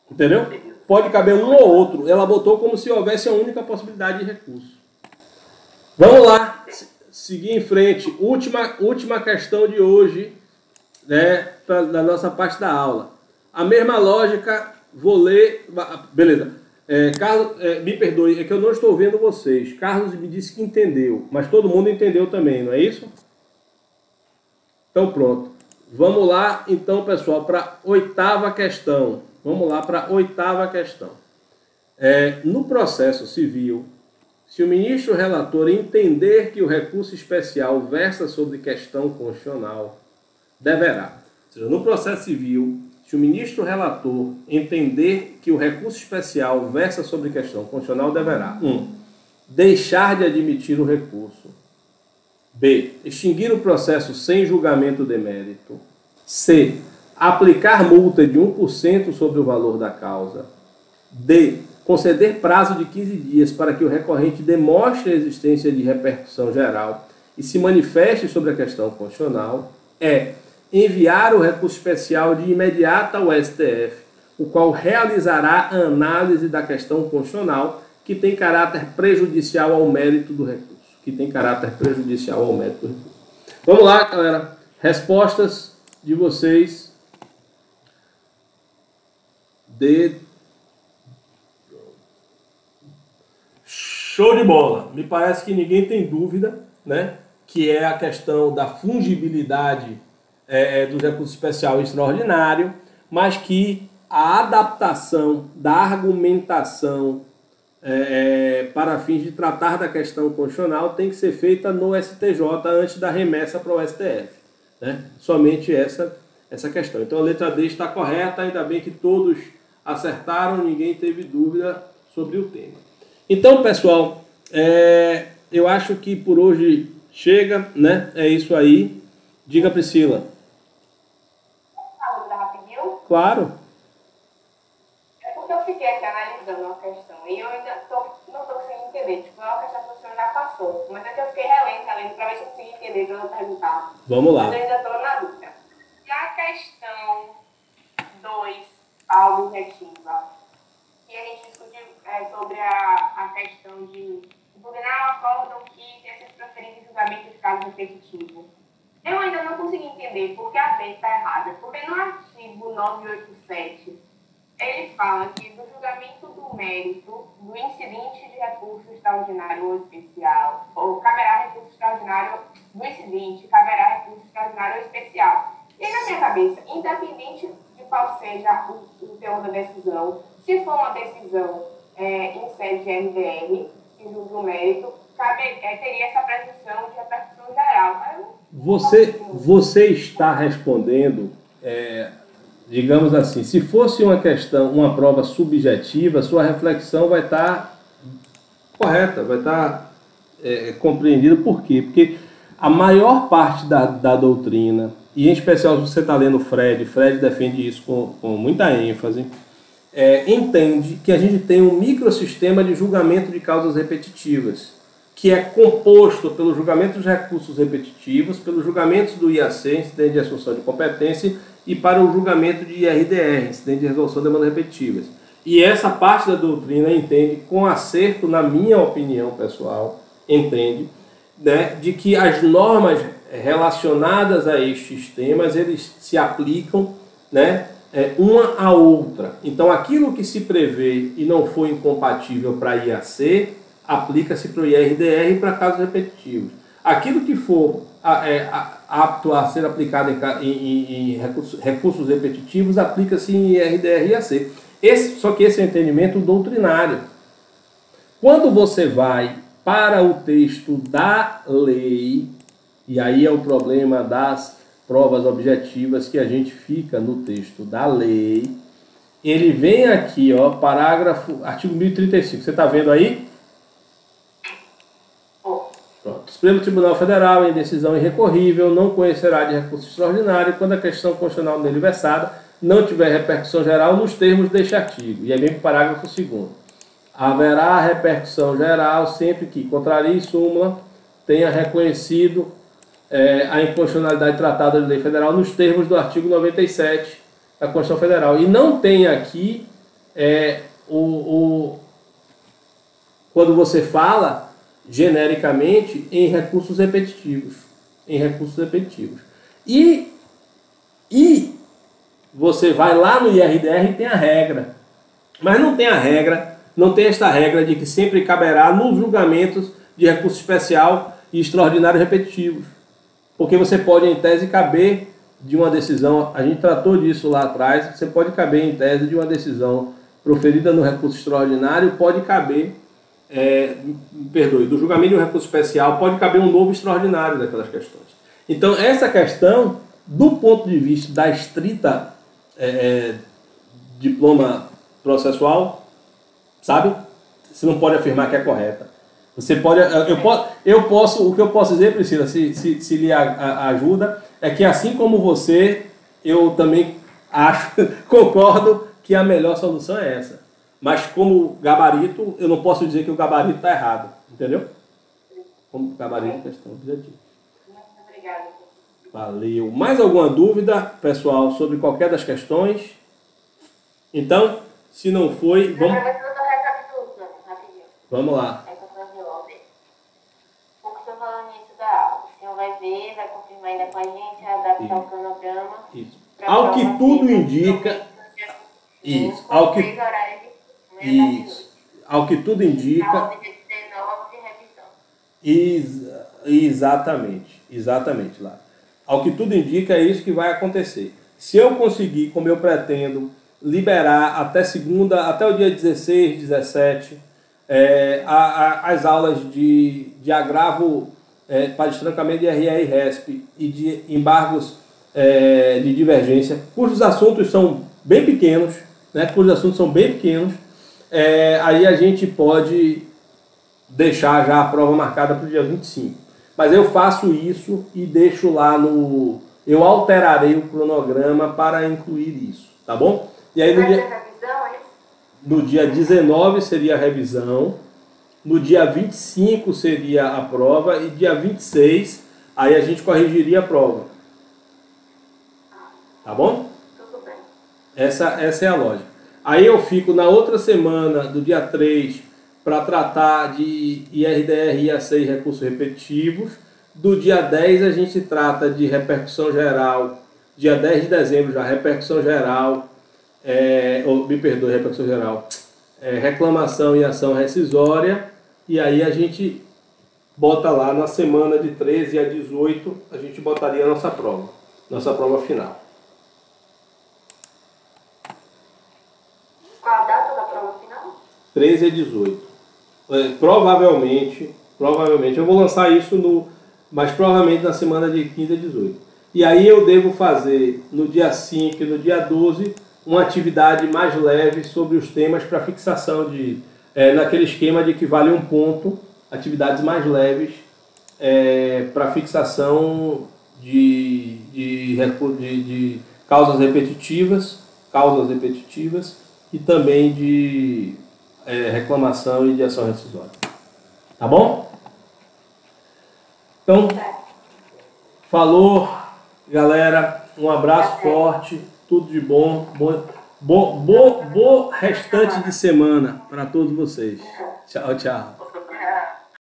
[SPEAKER 1] Entendeu? Pode caber um ou outro. Ela botou como se houvesse a única possibilidade de recurso. Vamos lá. seguir em frente. Última questão de hoje, né, da nossa parte da aula. A mesma lógica, vou ler... Beleza. Carlos, me perdoe, é que eu não estou vendo vocês. Carlos me disse que entendeu, mas todo mundo entendeu também, não é isso? Então pronto. Vamos lá, então, pessoal, para a 8ª questão. Vamos lá para a 8ª questão. No processo civil, se o ministro relator entender que o recurso especial versa sobre questão constitucional, deverá. Ou seja, no processo civil, se o ministro relator entender que o recurso especial versa sobre questão constitucional, deverá 1. Deixar de admitir o recurso. B. Extinguir o processo sem julgamento de mérito. C. Aplicar multa de 1% sobre o valor da causa. D. Conceder prazo de 15 dias para que o recorrente demonstre a existência de repercussão geral e se manifeste sobre a questão constitucional. E. Enviar o recurso especial de imediato ao STF, o qual realizará a análise da questão constitucional que tem caráter prejudicial ao mérito do recurso. Vamos lá, galera. Respostas de vocês. Show de bola. Me parece que ninguém tem dúvida, né? Que é a questão da fungibilidade do recurso especial e extraordinário, mas que a adaptação da argumentação para fins de tratar da questão constitucional tem que ser feita no STJ antes da remessa para o STF. Né? Somente essa questão. Então a letra D está correta, ainda bem que todos acertaram, ninguém teve dúvida sobre o tema. Então, pessoal, eu acho que por hoje chega, né? É isso aí. Diga, Priscila. Claro.
[SPEAKER 2] É porque eu fiquei aqui analisando uma questão e eu ainda não estou conseguindo entender. Tipo, é uma questão que o senhor já passou, mas é que eu fiquei relendo para ver se eu consegui entender quando eu perguntar.
[SPEAKER 1] Vamos lá.
[SPEAKER 2] Mas eu ainda estou na dúvida. E a questão 2, a objetiva, que a gente discutiu sobre a questão de o tribunal acordam que tenha sido proferido em julgamento de caso repetitivo. Eu ainda não consegui entender porque a B está errada. Porque no artigo 987, ele fala que do julgamento do mérito do incidente de recurso extraordinário ou especial, ou caberá recurso extraordinário do incidente, caberá recurso extraordinário ou especial. E aí, na minha cabeça, independente de qual seja o teor da decisão, se for uma decisão em sede de RDR, que julga o mérito, teria essa presunção de repercussão geral.
[SPEAKER 1] Você está respondendo, digamos assim, se fosse uma questão, uma prova subjetiva, sua reflexão vai estar correta, vai estar compreendida. Por quê? Porque a maior parte da doutrina, e em especial se você está lendo Fred defende isso com muita ênfase, entende que a gente tem um microsistema de julgamento de causas repetitivas, que é composto pelo julgamento dos recursos repetitivos, pelos julgamentos do IAC, incidente de assunção de competência, e para o julgamento de IRDR, incidente de resolução de demandas repetitivas. E essa parte da doutrina entende, com acerto, na minha opinião pessoal, entende, né, de que as normas relacionadas a estes temas, eles se aplicam, né, uma à outra. Então, aquilo que se prevê e não for incompatível para IAC, aplica-se para o IRDR e para casos repetitivos. Aquilo que for apto a ser aplicado em recursos repetitivos, aplica-se em IRDR e IAC. Só que esse é o entendimento doutrinário. Quando você vai para o texto da lei, e aí é o problema das provas objetivas, que a gente fica no texto da lei, ele vem aqui, ó, artigo 1035, você está vendo aí? Pronto. O Supremo Tribunal Federal, em decisão irrecorrível, não conhecerá de recurso extraordinário quando a questão constitucional nele versada não tiver repercussão geral nos termos deste artigo. E aí vem para o parágrafo 2º. Haverá repercussão geral sempre que, contraria súmula, tenha reconhecido a inconstitucionalidade tratada de lei federal nos termos do artigo 97 da Constituição Federal. E não tem aqui, quando você fala, genericamente em recursos repetitivos. E você vai lá no IRDR e tem a regra. Mas não tem esta regra de que sempre caberá nos julgamentos de recurso especial e extraordinário repetitivos. Porque você pode, em tese, caber de uma decisão, a gente tratou disso lá atrás, você pode caber em tese de uma decisão proferida no recurso extraordinário, pode caber, do julgamento de um recurso especial, pode caber um novo extraordinário daquelas questões. Então, essa questão, do ponto de vista da estrita diploma processual, sabe? Você não pode afirmar que é correta. Você pode, o que eu posso dizer, Priscila, se lhe ajuda, é que assim como você, eu também concordo que a melhor solução é essa. Mas como gabarito, eu não posso dizer que o gabarito está errado, entendeu? Como gabarito é questão objetiva.
[SPEAKER 2] Muito obrigada.
[SPEAKER 1] Valeu. Mais alguma dúvida, pessoal, sobre qualquer das questões? Então, se não foi, vamos... Vamos lá.
[SPEAKER 2] O que estou falando nisso da aula? O senhor vai ver, vai confirmar ainda com a gente, adaptar o cronograma.
[SPEAKER 1] Isso. Ao que tudo indica... Isso. Ao que tudo indica... Exatamente lá. Ao que tudo indica, é isso que vai acontecer. Se eu conseguir, como eu pretendo, liberar até segunda, até o dia 16, 17, as aulas de agravo para destrancamento de RE e RESP e de embargos de divergência, cujos assuntos são bem pequenos, aí a gente pode deixar já a prova marcada para o dia 25. Mas eu faço isso e deixo lá no... Eu alterarei o cronograma para incluir isso, tá bom? E aí no dia 19 seria a revisão, no dia 25 seria a prova e dia 26 aí a gente corrigiria a prova. Tá bom?
[SPEAKER 6] Tudo bem.
[SPEAKER 1] Essa é a lógica. Aí eu fico na outra semana, do dia 3, para tratar de IRDR e IAC e recursos repetitivos. Do dia 10 a gente trata de repercussão geral, dia 10 de dezembro já, repercussão geral, repercussão geral, reclamação e ação rescisória, e aí a gente bota lá na semana de 13 a 18, a gente botaria a nossa prova final.
[SPEAKER 6] Qual a data da prova final?
[SPEAKER 1] 13 a 18. Provavelmente, eu vou lançar isso mas provavelmente na semana de 15 a 18. E aí eu devo fazer no dia 5 e no dia 12 uma atividade mais leve sobre os temas para fixação naquele esquema de que vale um ponto, atividades mais leves para fixação de causas repetitivas e também de reclamação e de ação rescisória. Tá bom? Então, falou, galera. Um abraço forte, tudo de bom. Bom restante de semana para todos vocês. Tchau, tchau.